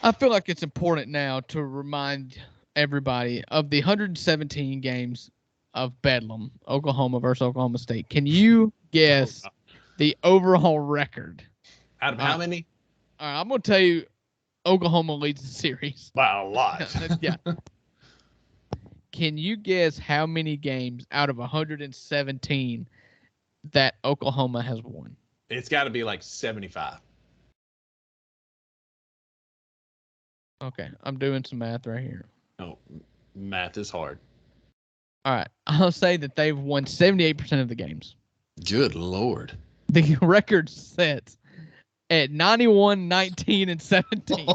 I feel like it's important now to remind everybody of the 117 games of Bedlam, Oklahoma versus Oklahoma State. Can you guess the overall record? Out of how many? All right, I'm going to tell you Oklahoma leads the series. By a lot. Yeah. Can you guess how many games out of 117 that Oklahoma has won? It's got to be like 75. Okay, I'm doing some math right here. Oh, math is hard. All right, I'll say that they've won 78% of the games. Good Lord. The record sets at 91, 19, and 17.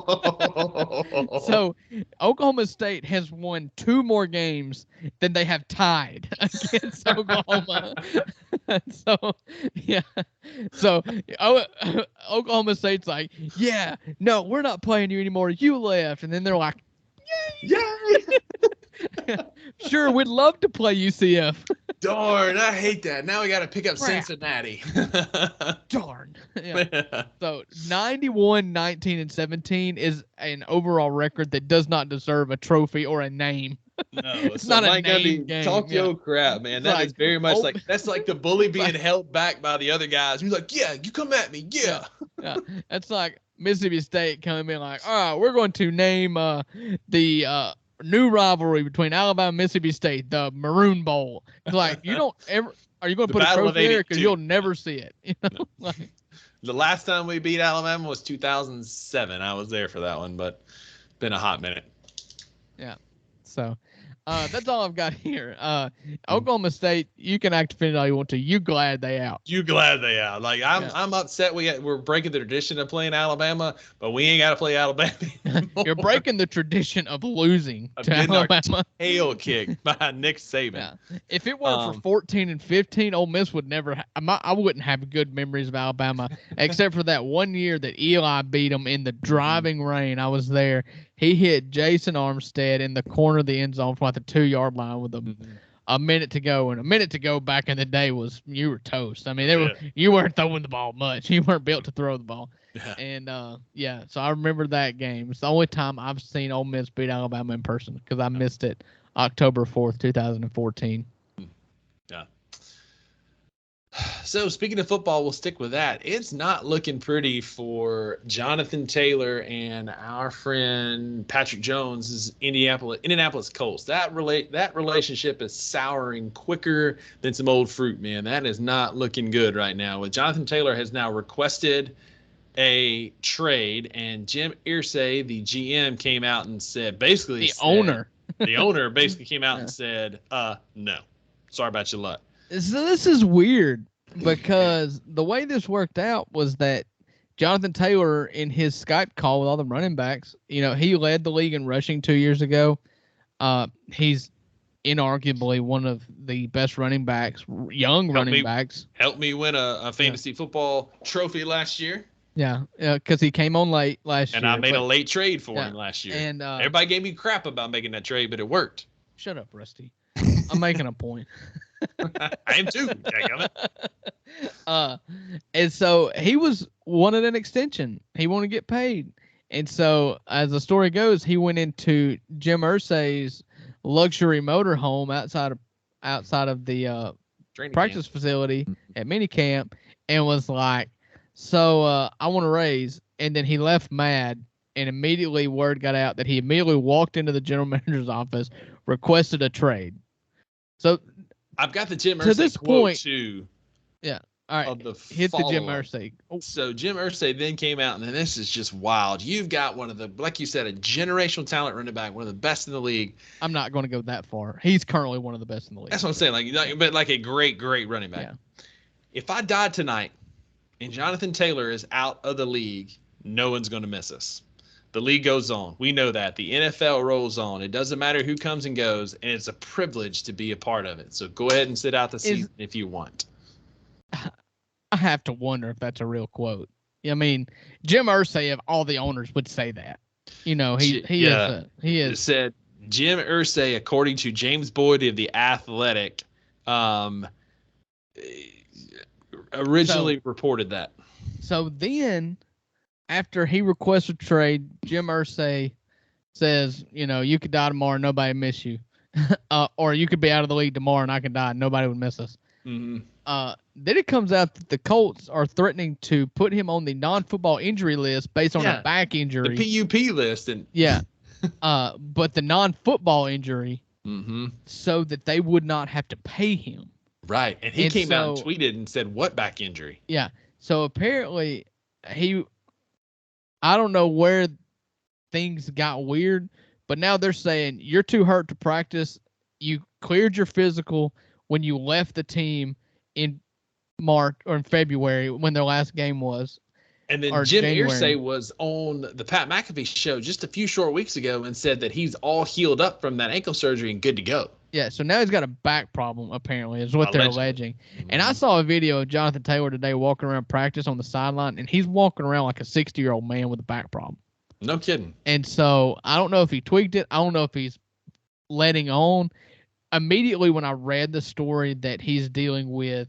So Oklahoma State has won 2 more games than they have tied against Oklahoma. So, yeah. So Oklahoma State's like, yeah, no, we're not playing you anymore. You left. And then they're like, yay. Sure, we'd love to play UCF. Darn, I hate that. Now we got to pick up Cincinnati. Darn. Yeah. So 91, 19, and 17 is an overall record that does not deserve a trophy or a name. No, it's not a name game. Talk your crap, man. That is very much that's like the bully being held back by the other guys. He's like, yeah, you come at me. Yeah. That's like Mississippi State coming in like, all right, we're going to name the new rivalry between Alabama and Mississippi State, the Maroon Bowl. It's like, you don't ever, are you going to put a trophy there? Because you'll never see it. You know? No. The last time we beat Alabama was 2007. I was there for that one, but it's been a hot minute. Yeah. So that's all I've got here. Oklahoma State, you can act offended all you want to. You glad they out. You glad they out. Like I'm upset we're breaking the tradition of playing Alabama, but we ain't got to play Alabama anymore. You're breaking the tradition of losing to Alabama. Tail kick by Nick Saban. Yeah. If it weren't for 14 and 15, Ole Miss would never. I wouldn't have good memories of Alabama, except for that one year that Eli beat them in the driving rain. I was there. He hit Jason Armstead in the corner of the end zone from like the 2-yard line with a minute to go. And a minute to go back in the day was you were toast. I mean, you weren't throwing the ball much. You weren't built to throw the ball. Yeah. And so I remember that game. It's the only time I've seen Ole Miss beat Alabama in person because I missed it October 4th, 2014. Yeah. So speaking of football, we'll stick with that. It's not looking pretty for Jonathan Taylor and our friend Patrick Jones' Indianapolis Colts. That relationship is souring quicker than some old fruit, man. That is not looking good right now. Jonathan Taylor has now requested a trade, and Jim Irsay, the GM, came out and said the owner basically came out and said, no, sorry about your luck. So this is weird because the way this worked out was that Jonathan Taylor, in his Skype call with all the running backs, he led the league in rushing 2 years ago. He's inarguably one of the best running backs, running backs. Helped me win a fantasy football trophy last year. Yeah, because he came on late last year. And I made a late trade for him last year. And everybody gave me crap about making that trade, but it worked. Shut up, Rusty. I'm making a point. I am too. And so he wanted an extension. He wanted to get paid. And so, as the story goes, he went into Jim Irsay's luxury motorhome outside of the Training practice camp. facility at minicamp and was like, "So I want to raise." And then he left mad, and immediately word got out that he immediately walked into the general manager's office, requested a trade. So I've got the Jim to Irsay this quote point, too yeah, all right, of the hit the Jim follow-up. Irsay. Oh, So Jim Irsay then came out, and then this is just wild. You've got one of the, like you said, a generational talent running back, one of the best in the league. I'm not going to go that far. He's currently one of the best in the league. That's what I'm saying. But like a great, great running back. Yeah. If I died tonight and Jonathan Taylor is out of the league, no one's going to miss us. The league goes on. We know that. The NFL rolls on. It doesn't matter who comes and goes, and it's a privilege to be a part of it. So go ahead and sit out the season if you want. I have to wonder if that's a real quote. I mean, Jim Irsay of all the owners would say that. You know, he is. It said Jim Irsay, according to James Boyd of The Athletic, originally reported that. So then, after he requests a trade, Jim Irsay says, you know, you could die tomorrow, nobody would miss you. Or you could be out of the league tomorrow and I could die, nobody would miss us. Mm-hmm. Then it comes out that the Colts are threatening to put him on the non-football injury list based on a back injury. The PUP list. But the non-football injury, so that they would not have to pay him. Right. And he came out and tweeted and said, what back injury? Yeah. So apparently I don't know where things got weird, but now they're saying you're too hurt to practice. You cleared your physical when you left the team in March or in February when their last game was. And then Jim Irsay was on the Pat McAfee show just a few short weeks ago and said that he's all healed up from that ankle surgery and good to go. Yeah, so now he's got a back problem, apparently, is what they're alleging. And I saw a video of Jonathan Taylor today walking around practice on the sideline, and he's walking around like a 60-year-old man with a back problem. No kidding. And so I don't know if he tweaked it. I don't know if he's letting on. Immediately when I read the story that he's dealing with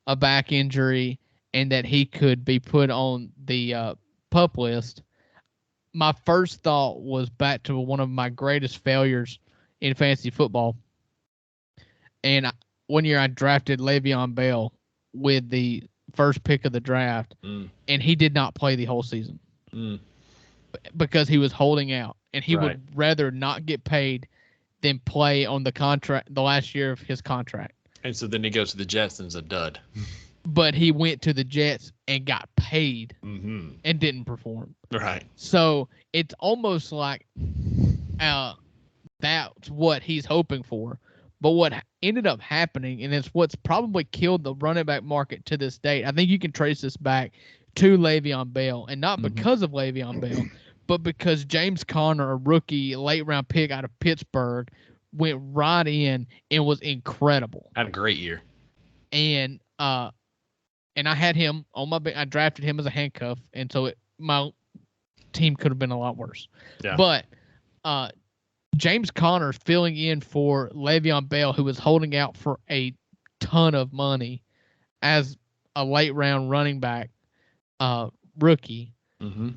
a back injury and that he could be put on the PUP list, my first thought was back to one of my greatest failures in fantasy football. And one year I drafted Le'Veon Bell with the first pick of the draft, and he did not play the whole season because he was holding out, and he would rather not get paid than play on the last year of his contract. And so then he goes to the Jets and is a dud. But he went to the Jets and got paid and didn't perform. Right. So it's almost like that's what he's hoping for. But what ended up happening, and it's what's probably killed the running back market to this date, I think you can trace this back to Le'Veon Bell, and not because of Le'Veon Bell, but because James Conner, a rookie late-round pick out of Pittsburgh, went right in and was incredible. Had a great year. And I had him on my I drafted him as a handcuff, and so my team could have been a lot worse. Yeah. But James Conner filling in for Le'Veon Bell, who was holding out for a ton of money as a late-round running back rookie,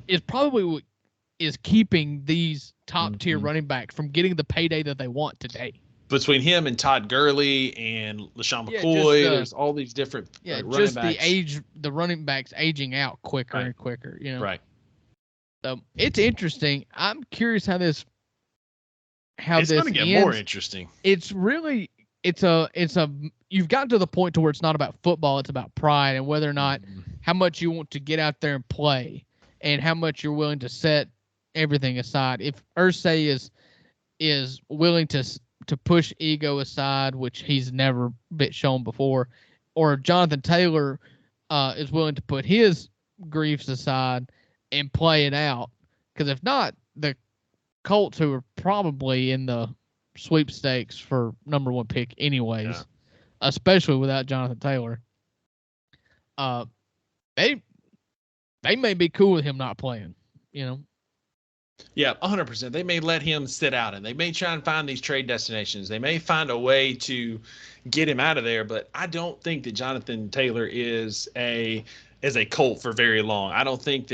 is probably what is keeping these top-tier running backs from getting the payday that they want today. Between him and Todd Gurley and LaShawn McCoy, there's all these different running backs. The running backs aging out quicker and quicker. You know, right? So it's interesting. I'm curious how this it's going to get more interesting. It's really you've gotten to the point to where it's not about football. It's about pride and whether or not how much you want to get out there and play and how much you're willing to set everything aside. If Irsay is willing to push ego aside, which he's never been shown before, or Jonathan Taylor is willing to put his griefs aside and play it out. Because if not, the Colts, who are probably in the sweepstakes for number one pick anyways, especially without Jonathan Taylor, they may be cool with him not playing, you know? Yeah, 100%. They may let him sit out, and they may try and find these trade destinations. They may find a way to get him out of there, but I don't think that Jonathan Taylor is a as a Colt for very long. I think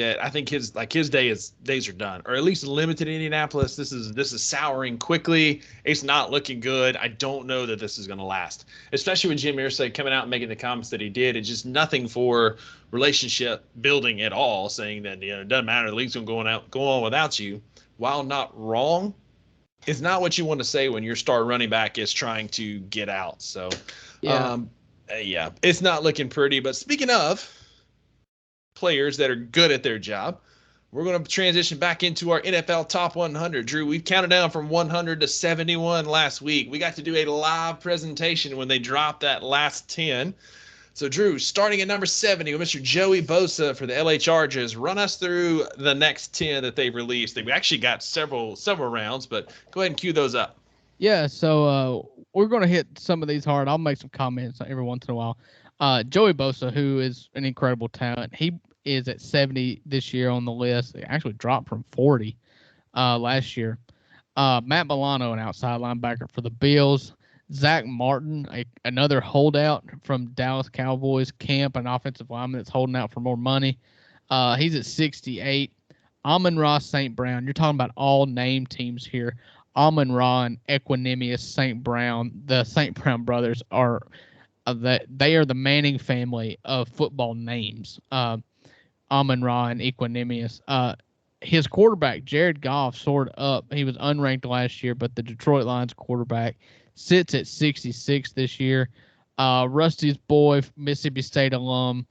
his days are done, or at least limited in Indianapolis. This is souring quickly. It's not looking good. I don't know that this is going to last, especially with Jim Irsay coming out and making the comments that he did. It's just nothing for relationship building at all, saying that it doesn't matter, the league's going to go on without you. While not wrong, it's not what you want to say when your star running back is trying to get out. So, yeah, it's not looking pretty. But speaking of players that are good at their job, we're going to transition back into our NFL Top 100. Drew, we've counted down from 100 to 71 last week. We got to do a live presentation when they dropped that last 10. So, Drew, starting at number 70 with Mr. Joey Bosa for the LA Chargers, run us through the next 10 that they've released. They've actually got several rounds, but go ahead and cue those up. Yeah, so we're going to hit some of these hard. I'll make some comments every once in a while. Joey Bosa, who is an incredible talent, he is at 70 this year on the list. It actually dropped from 40 last year. Matt Milano, an outside linebacker for the Bills. Zach Martin, another holdout from Dallas Cowboys camp, an offensive lineman that's holding out for more money. He's at 68. Amon-Ra St. Brown. You're talking about all name teams here. Amon-Ra and Equanimous St. Brown. The St. Brown brothers are they are the Manning family of football names. Amon-Ra and Equanimous. His quarterback, Jared Goff, soared up. He was unranked last year, but the Detroit Lions quarterback sits at 66 this year. Rusty's boy, Mississippi State alum,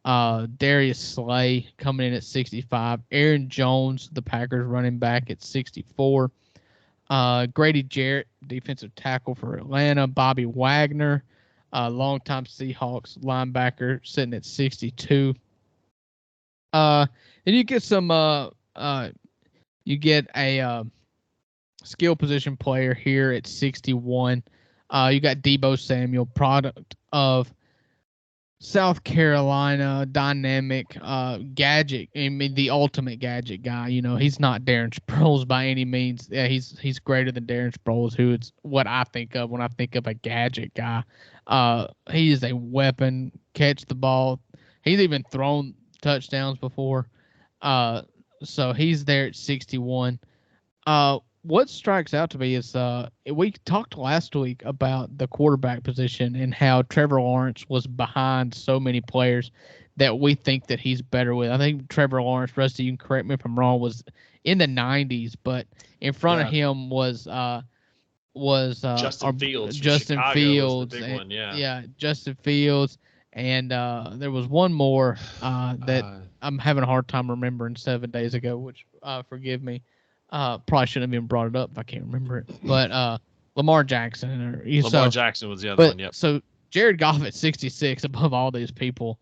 Darius Slay coming in at 65. Aaron Jones, the Packers running back, at 64. Grady Jarrett, defensive tackle for Atlanta. Bobby Wagner, longtime Seahawks linebacker, sitting at 62. And you get some you get a skill position player here at 61. You got Deebo Samuel, product of South Carolina, dynamic, gadget. I mean, the ultimate gadget guy. He's not Darren Sproles by any means. Yeah, he's greater than Darren Sproles, who is what I think of when I think of a gadget guy. He is a weapon. Catch the ball. He's even thrown touchdowns before. So he's there at 61. What strikes out to me is we talked last week about the quarterback position and how Trevor Lawrence was behind so many players that we think that he's better with. I think Trevor Lawrence, Rusty, you can correct me if I'm wrong, was in the 90s, but in front of him was Justin Fields. Justin Chicago Fields, was the big one, Justin Fields, and there was one more that I'm having a hard time remembering 7 days ago, which forgive me. Probably shouldn't have even brought it up if I can't remember it. But Lamar Jackson. Jackson was the other one, yep. So Jared Goff at 66 above all these people.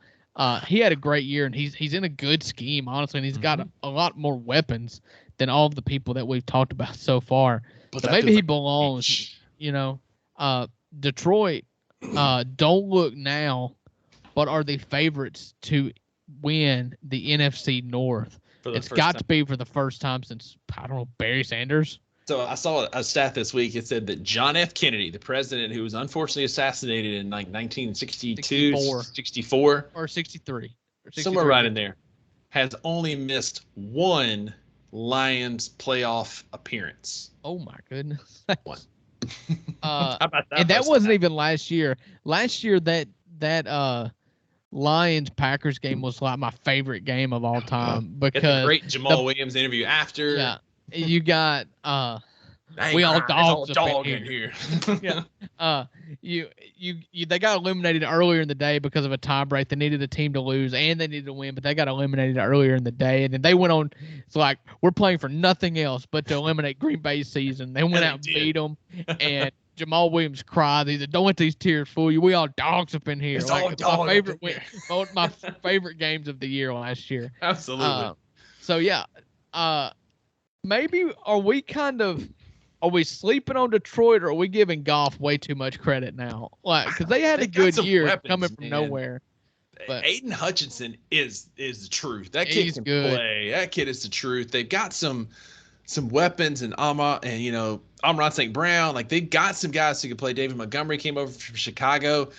He had a great year, and he's in a good scheme, honestly, and he's got a lot more weapons than all of the people that we've talked about so far. But so maybe he belongs, Detroit, don't look now, but are the favorites to win the NFC North. It's got to be for the first time since, I don't know, Barry Sanders. So I saw a stat this week. It said that John F. Kennedy, the president who was unfortunately assassinated in like 1962, 64, or 63. Somewhere right in there, has only missed one Lions playoff appearance. Oh, my goodness. One. How about that? And that wasn't even last year. Last year, that Lions-Packers game was like my favorite game of all time because the great Jamal Williams interview after. Yeah, you got we all dogs up in here. Yeah, they got eliminated earlier in the day because of a tie break. They needed a team to lose and they needed to win, but they got eliminated earlier in the day. And then they went on. It's like we're playing for nothing else but to eliminate Green Bay's season. They went out and beat them, and Jamal Williams cried. He said, "Don't let these tears fool you. We all dogs up in here." It's all dogs. My favorite games of the year last year. Absolutely. So yeah, maybe are we sleeping on Detroit, or are we giving Goff way too much credit now? Like, because they had a good year coming from nowhere. But Aiden Hutchinson is the truth. That kid can play. That kid is the truth. They've got some weapons and Amon-Ra St. Brown. Like, they've got some guys who can play. David Montgomery came over from Chicago.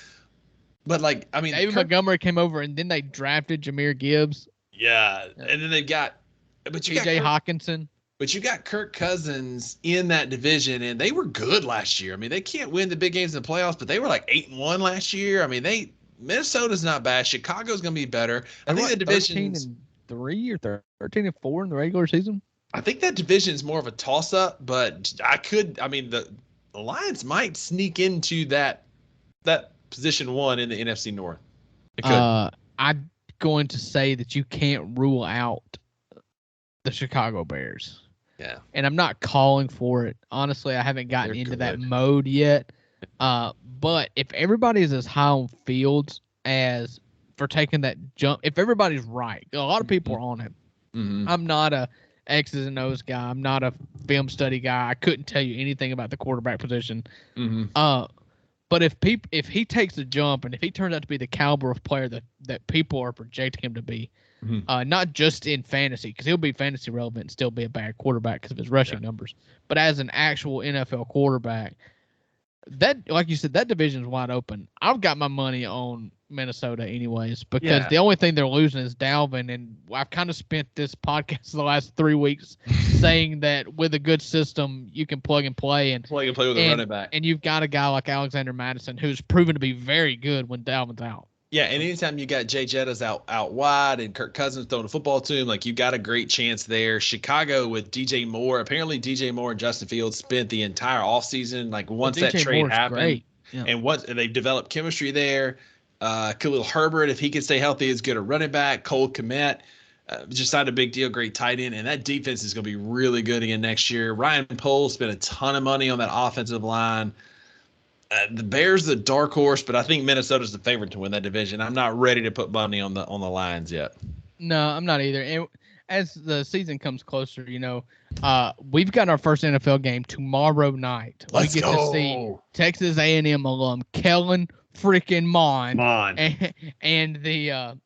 But like, I mean, David Montgomery came over, and then they drafted Jahmyr Gibbs. Yeah, and then they've got, but you got T.J. Hawkinson. But you got Kirk Cousins in that division, and they were good last year. I mean, they can't win the big games in the playoffs, but they were like 8-1 last year. I mean, Minnesota's not bad. Chicago's going to be better. I think the division 13-3 or 13-4 in the regular season. I think that division is more of a toss-up, but the Lions might sneak into that position 1 in the NFC North. It could. I'm going to say that you can't rule out the Chicago Bears. Yeah. And I'm not calling for it. Honestly, I haven't gotten into that mode yet. But if everybody's as high on Fields as for taking that jump, if everybody's right, a lot of people are on him. Mm-hmm. I'm not a X's and O's guy. I'm not a film study guy. I couldn't tell you anything about the quarterback position. Mm-hmm. But if he takes the jump and if he turns out to be the caliber of player that people are projecting him to be, not just in fantasy, because he'll be fantasy relevant and still be a bad quarterback because of his rushing numbers, but as an actual NFL quarterback, that, like you said, that division's wide open. I've got my money on Minnesota anyways, because the only thing they're losing is Dalvin, and I've kind of spent this podcast the last 3 weeks saying that with a good system, you can plug and play with a running back. And you've got a guy like Alexander Madison who's proven to be very good when Dalvin's out. Yeah, and anytime you got Jay Jettas out wide and Kirk Cousins throwing the football to him, like you got a great chance there. Chicago with DJ Moore. Apparently DJ Moore and Justin Fields spent the entire offseason, like once that trade happened. And once they've developed chemistry there. Khalil Herbert, if he can stay healthy, is good at running back. Cole Kmet just signed a big deal, great tight end. And that defense is going to be really good again next year. Ryan Poles spent a ton of money on that offensive line. The Bears, the dark horse, but I think Minnesota's the favorite to win that division. I'm not ready to put money on the Lions yet. No, I'm not either. And as the season comes closer, we've got our first NFL game tomorrow night. Let's we get to see Texas A&M alum Kellen freaking Mond. And the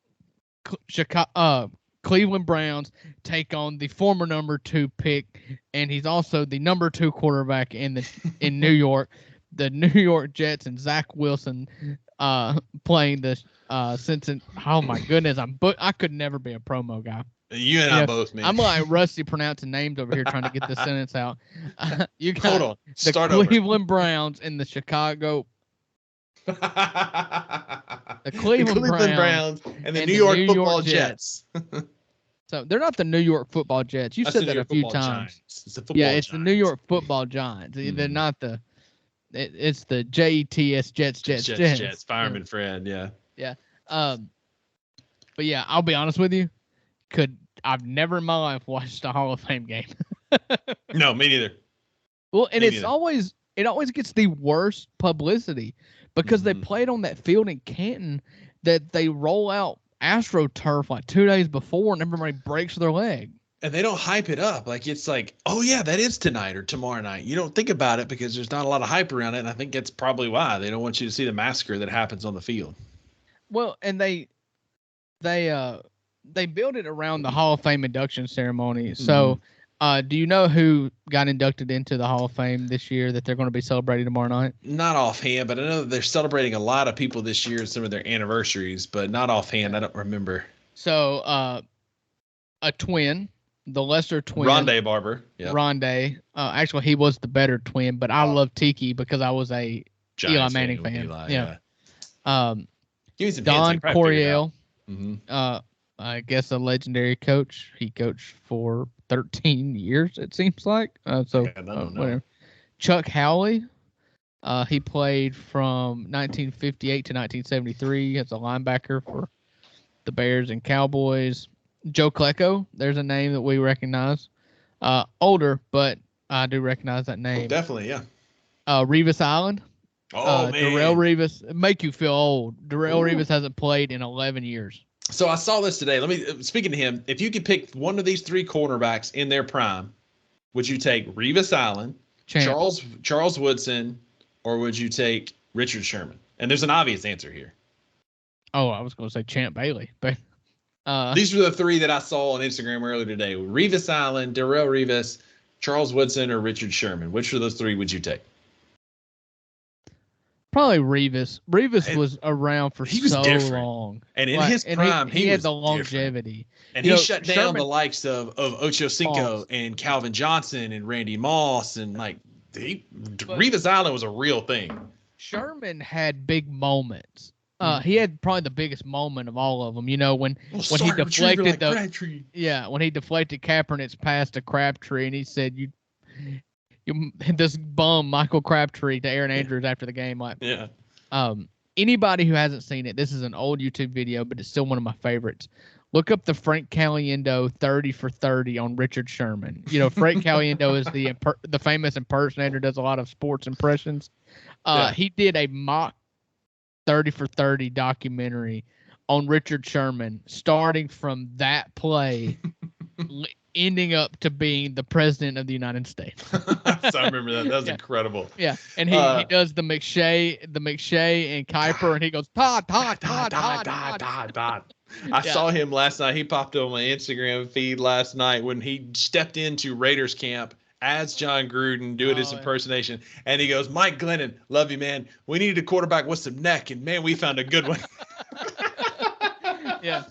Cleveland Browns take on the former number 2 pick, and he's also the number 2 quarterback in New York. The New York Jets and Zach Wilson playing the Cincinnati. Oh my goodness, I could never be a promo guy. You and I both, man. I'm like Rusty pronouncing names over here trying to get this sentence out. You got Hold on. Start the Cleveland Browns and the Chicago. The Cleveland Browns and the New York Football Jets. So they're not the New York Football Jets. You said that a few times. It's the Giants. The New York Football Giants. They're not the. It's the JETS Jets. Fireman friend, yeah. Yeah. But yeah, I'll be honest with you. I've never in my life watched a Hall of Fame game. No, me neither. Well, and it always gets the worst publicity because they played on that field in Canton that they roll out AstroTurf like 2 days before and everybody breaks their leg. And they don't hype it up. Like, it's like, oh, yeah, that is tonight or tomorrow night. You don't think about it because there's not a lot of hype around it. And I think that's probably why. They don't want you to see the massacre that happens on the field. Well, and they build it around the Hall of Fame induction ceremony. So do you know who got inducted into the Hall of Fame this year that they're going to be celebrating tomorrow night? Not offhand, but I know that they're celebrating a lot of people this year, some of their anniversaries, but not offhand. I don't remember. So a twin. The lesser twin, Rondé Barber. Yep. Rondé. Actually, he was the better twin, but I love Tiki because I was a Eli Manning fan. Yeah. Don Coryell. I guess a legendary coach. He coached for 13 years, it seems like. Whatever. Chuck Howley. He played from 1958 to 1973 as a linebacker for the Bears and Cowboys. Joe Klecko, there's a name that we recognize. Older, but I do recognize that name. Oh, definitely, yeah. Revis Island. Man. Darrelle Revis. Make you feel old. Darrelle Revis hasn't played in 11 years. So I saw this today. Speaking to him, if you could pick one of these 3 cornerbacks in their prime, would you take Revis Island, Charles Woodson, or would you take Richard Sherman? And there's an obvious answer here. Oh, I was going to say Champ Bailey, but these were the 3 that I saw on Instagram earlier today. Revis Island, Darrelle Revis, Charles Woodson, or Richard Sherman. Which of those 3 would you take? Probably Revis. Revis was around for he was so different. long. And in his prime, he had was the longevity. Different. And he shut down the likes of Ocho Cinco and Calvin Johnson and Randy Moss. And Revis Island was a real thing. Sherman had big moments. He had probably the biggest moment of all of them. You know, when he deflected when he deflected Kaepernick's pass to Crabtree, and he said, "You this bum Michael Crabtree" to Aaron Andrews after the game. Anybody who hasn't seen it, this is an old YouTube video, but it's still one of my favorites. Look up the Frank Caliendo 30 for 30 on Richard Sherman. You know, Frank Caliendo is the famous impersonator, does a lot of sports impressions. He did a mock 30 for 30 documentary on Richard Sherman, starting from that play, ending up to being the president of the United States. So I remember that. That was incredible. Yeah, and he does the McShay and Kuiper, and he goes Todd. I saw him last night. He popped on my Instagram feed last night when he stepped into Raiders camp as John Gruden doing his impersonation, and he goes, "Mike Glennon, love you, man. We needed a quarterback with some neck, and man, we found a good one." Yeah,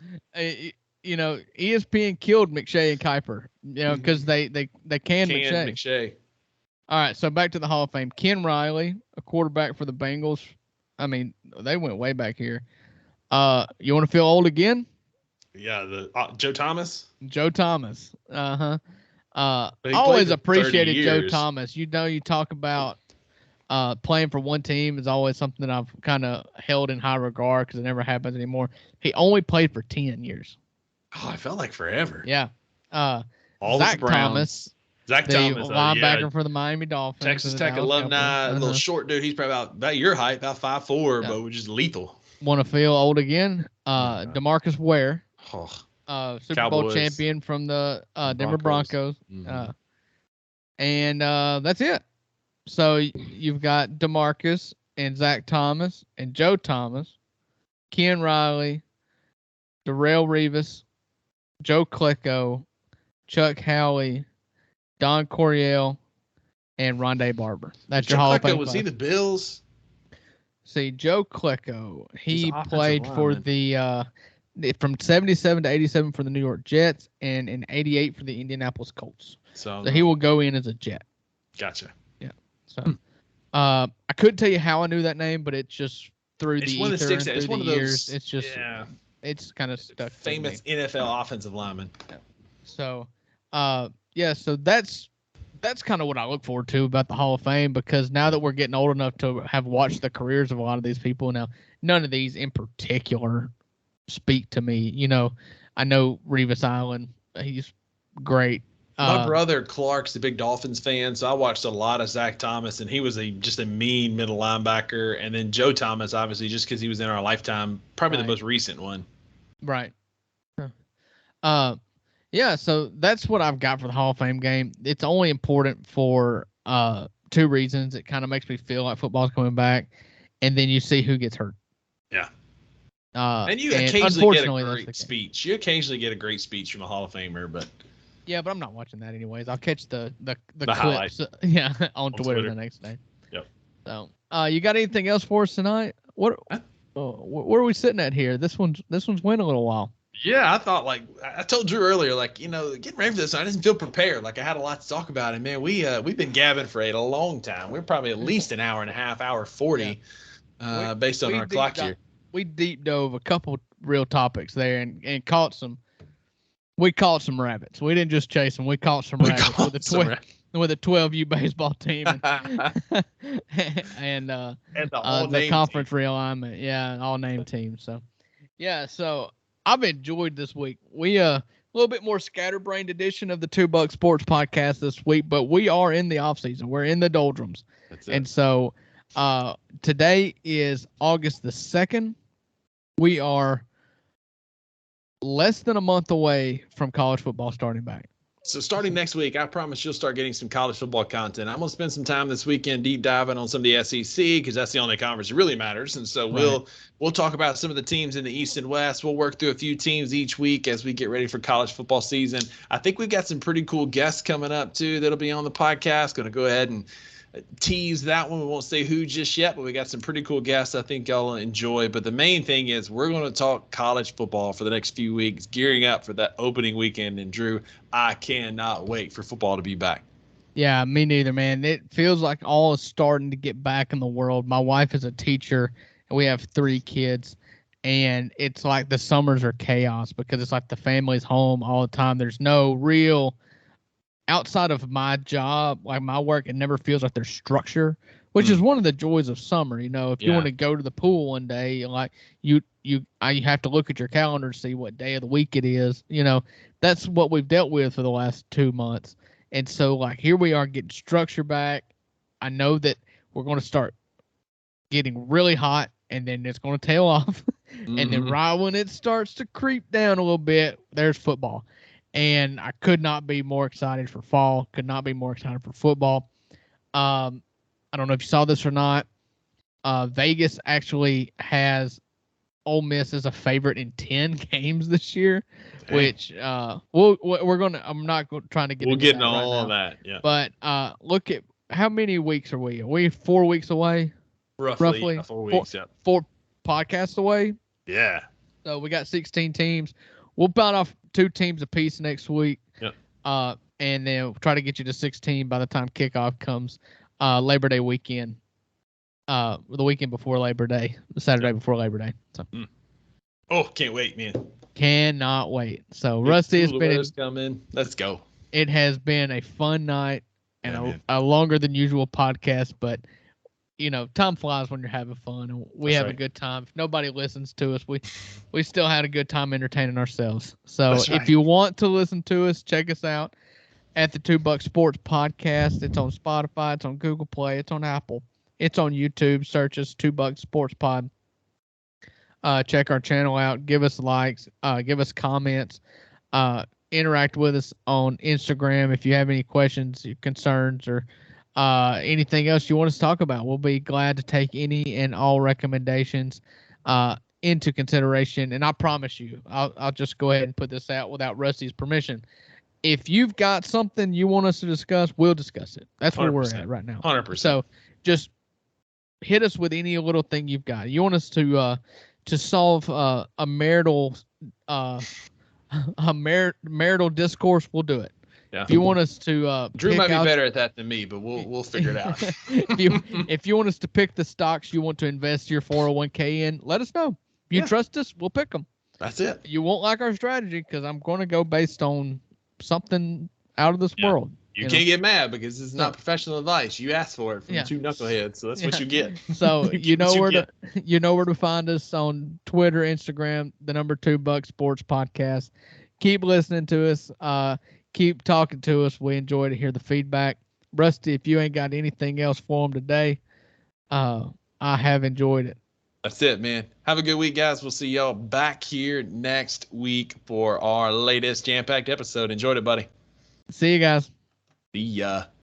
you know, ESPN killed McShay and Kuiper, you know, because they canned McShay. All right, so back to the Hall of Fame. Ken Riley, a quarterback for the Bengals. I mean, they went way back here. You want to feel old again? Yeah, Joe Thomas. Joe Thomas. I always appreciated Joe Thomas. You know, you talk about playing for one team is always something that I've kind of held in high regard because it never happens anymore. He only played for 10 years. Oh, I felt like forever. Yeah. Zach Thomas. Zach Thomas, linebacker for the Miami Dolphins. Texas Tech alumni, little short dude. He's probably about your height, about 5'4", but was just lethal. Want to feel old again? DeMarcus Ware. Super Cowboys. Bowl champion from the Denver Broncos. And that's it. So you've got DeMarcus and Zach Thomas and Joe Thomas, Ken Riley, Darrelle Revis, Joe Klecko, Chuck Howley, Don Coryell, and Rondé Barber. That's your Hall of Fame. Was he the Bills? See, Joe Klecko, he played for the from 77 to 87 for the New York Jets and in 88 for the Indianapolis Colts. So he will go in as a Jet. Gotcha. Yeah. So I couldn't tell you how I knew that name, but it's just through the ether and through the years. It's just it's kind of stuck. Famous NFL offensive lineman. Yeah. So so that's kind of what I look forward to about the Hall of Fame, because now that we're getting old enough to have watched the careers of a lot of these people, now none of these in particular speak to me. You know, I know Revis Island, he's great. My brother Clark's a big Dolphins fan, so I watched a lot of Zach Thomas, and he was just a mean middle linebacker. And then Joe Thomas, obviously, just because he was in our lifetime, probably the most recent one. Right. Yeah, so that's what I've got for the Hall of Fame game. It's only important for two reasons. It kind of makes me feel like football's coming back, and then you see who gets hurt. Yeah. And you occasionally get a great speech. You occasionally get a great speech from a Hall of Famer, but yeah, but I'm not watching that anyways. I'll catch the clips, highlights. On Twitter the next day. Yep. So, you got anything else for us tonight? Where are we sitting at here? This one's went a little while. Yeah, I thought, like I told Drew earlier, like, you know, getting ready for this, I didn't feel prepared. Like I had a lot to talk about, and man, we've been gabbing for a long time. We're probably at least an hour and a half, hour 40, based on our clock here. We deep dove a couple real topics there and caught some. We caught some rabbits. We didn't just chase them. We caught some rabbits with a 12U baseball team and the conference realignment. Yeah, all name team. So, yeah. So I've enjoyed this week. We a little bit more scatterbrained edition of the $2 Sports Podcast this week, but we are in the off season. We're in the doldrums, and so today is August the 2nd. We are less than a month away from college football starting back. So starting next week, I promise you'll start getting some college football content. I'm going to spend some time this weekend deep diving on some of the SEC because that's the only conference that really matters. And so we'll talk about some of the teams in the East and West. We'll work through a few teams each week as we get ready for college football season. I think we've got some pretty cool guests coming up too that'll be on the podcast. Going to go ahead and tease that one. We won't say who just yet, but we got some pretty cool guests I think y'all will enjoy. But the main thing is we're going to talk college football for the next few weeks, gearing up for that opening weekend. And Drew, I cannot wait for football to be back. Yeah, me neither, man. It feels like all is starting to get back in the world. My wife is a teacher, and we have 3 kids, and it's like the summers are chaos because it's like the family's home all the time. There's no real outside of my job, like my work. It never feels like there's structure, which is one of the joys of summer. You know, if you want to go to the pool one day, like you have to look at your calendar to see what day of the week it is. You know, that's what we've dealt with for the last 2 months. And so, like, here we are getting structure back. I know that we're going to start getting really hot, and then it's going to tail off. And then right when it starts to creep down a little bit, there's football. And I could not be more excited for fall. Could not be more excited for football. I don't know if you saw this or not. Vegas actually has Ole Miss as a favorite in 10 games this year. Dang. Which we're gonna. I'm not trying to get. We'll into get into right all now. of that. Yeah. But look at how many weeks are we? Are we 4 weeks away? Roughly 4 weeks. Yeah. 4 podcasts away. Yeah. So we got 16 teams. We'll bout off 2 teams apiece next week. Yep. And then we'll try to get you to 16 by the time kickoff comes. Labor Day weekend. The weekend before Labor Day, the Saturday before Labor Day. So. Oh, can't wait, man. Cannot wait. So Rusty has been coming. Let's go. It has been a fun night and a longer than usual podcast, but you know, time flies when you're having fun, and we have a good time. If nobody listens to us, we still had a good time entertaining ourselves. So if you want to listen to us, check us out at the $2 Sports Podcast. It's on Spotify, it's on Google Play, it's on Apple, it's on YouTube. Search us $2 Sports Pod. Check our channel out. Give us likes. Give us comments. Interact with us on Instagram if you have any questions, concerns, or anything else you want us to talk about. We'll be glad to take any and all recommendations into consideration. And I promise you, I'll just go ahead and put this out without Rusty's permission. If you've got something you want us to discuss, we'll discuss it. That's where we're at right now. 100%. So just hit us with any little thing you've got. You want us to solve a marital discourse, we'll do it. Yeah. If you want us to Drew might be better at that than me, but we'll figure it out. if you want us to pick the stocks you want to invest your 401k in, let us know. If you trust us, we'll pick them. That's it. You won't like our strategy because I'm going to go based on something out of this world. You can't get mad because it's not professional advice. You asked for it from 2 knuckleheads, so that's what you get. So you know where to find us on Twitter, Instagram, the number $2 Sports Podcast. Keep listening to us. Keep talking to us. We enjoy to hear the feedback. Rusty, if you ain't got anything else for them today, I have enjoyed it. That's it, man. Have a good week, guys. We'll see y'all back here next week for our latest jam-packed episode. Enjoyed it, buddy. See you guys. See ya.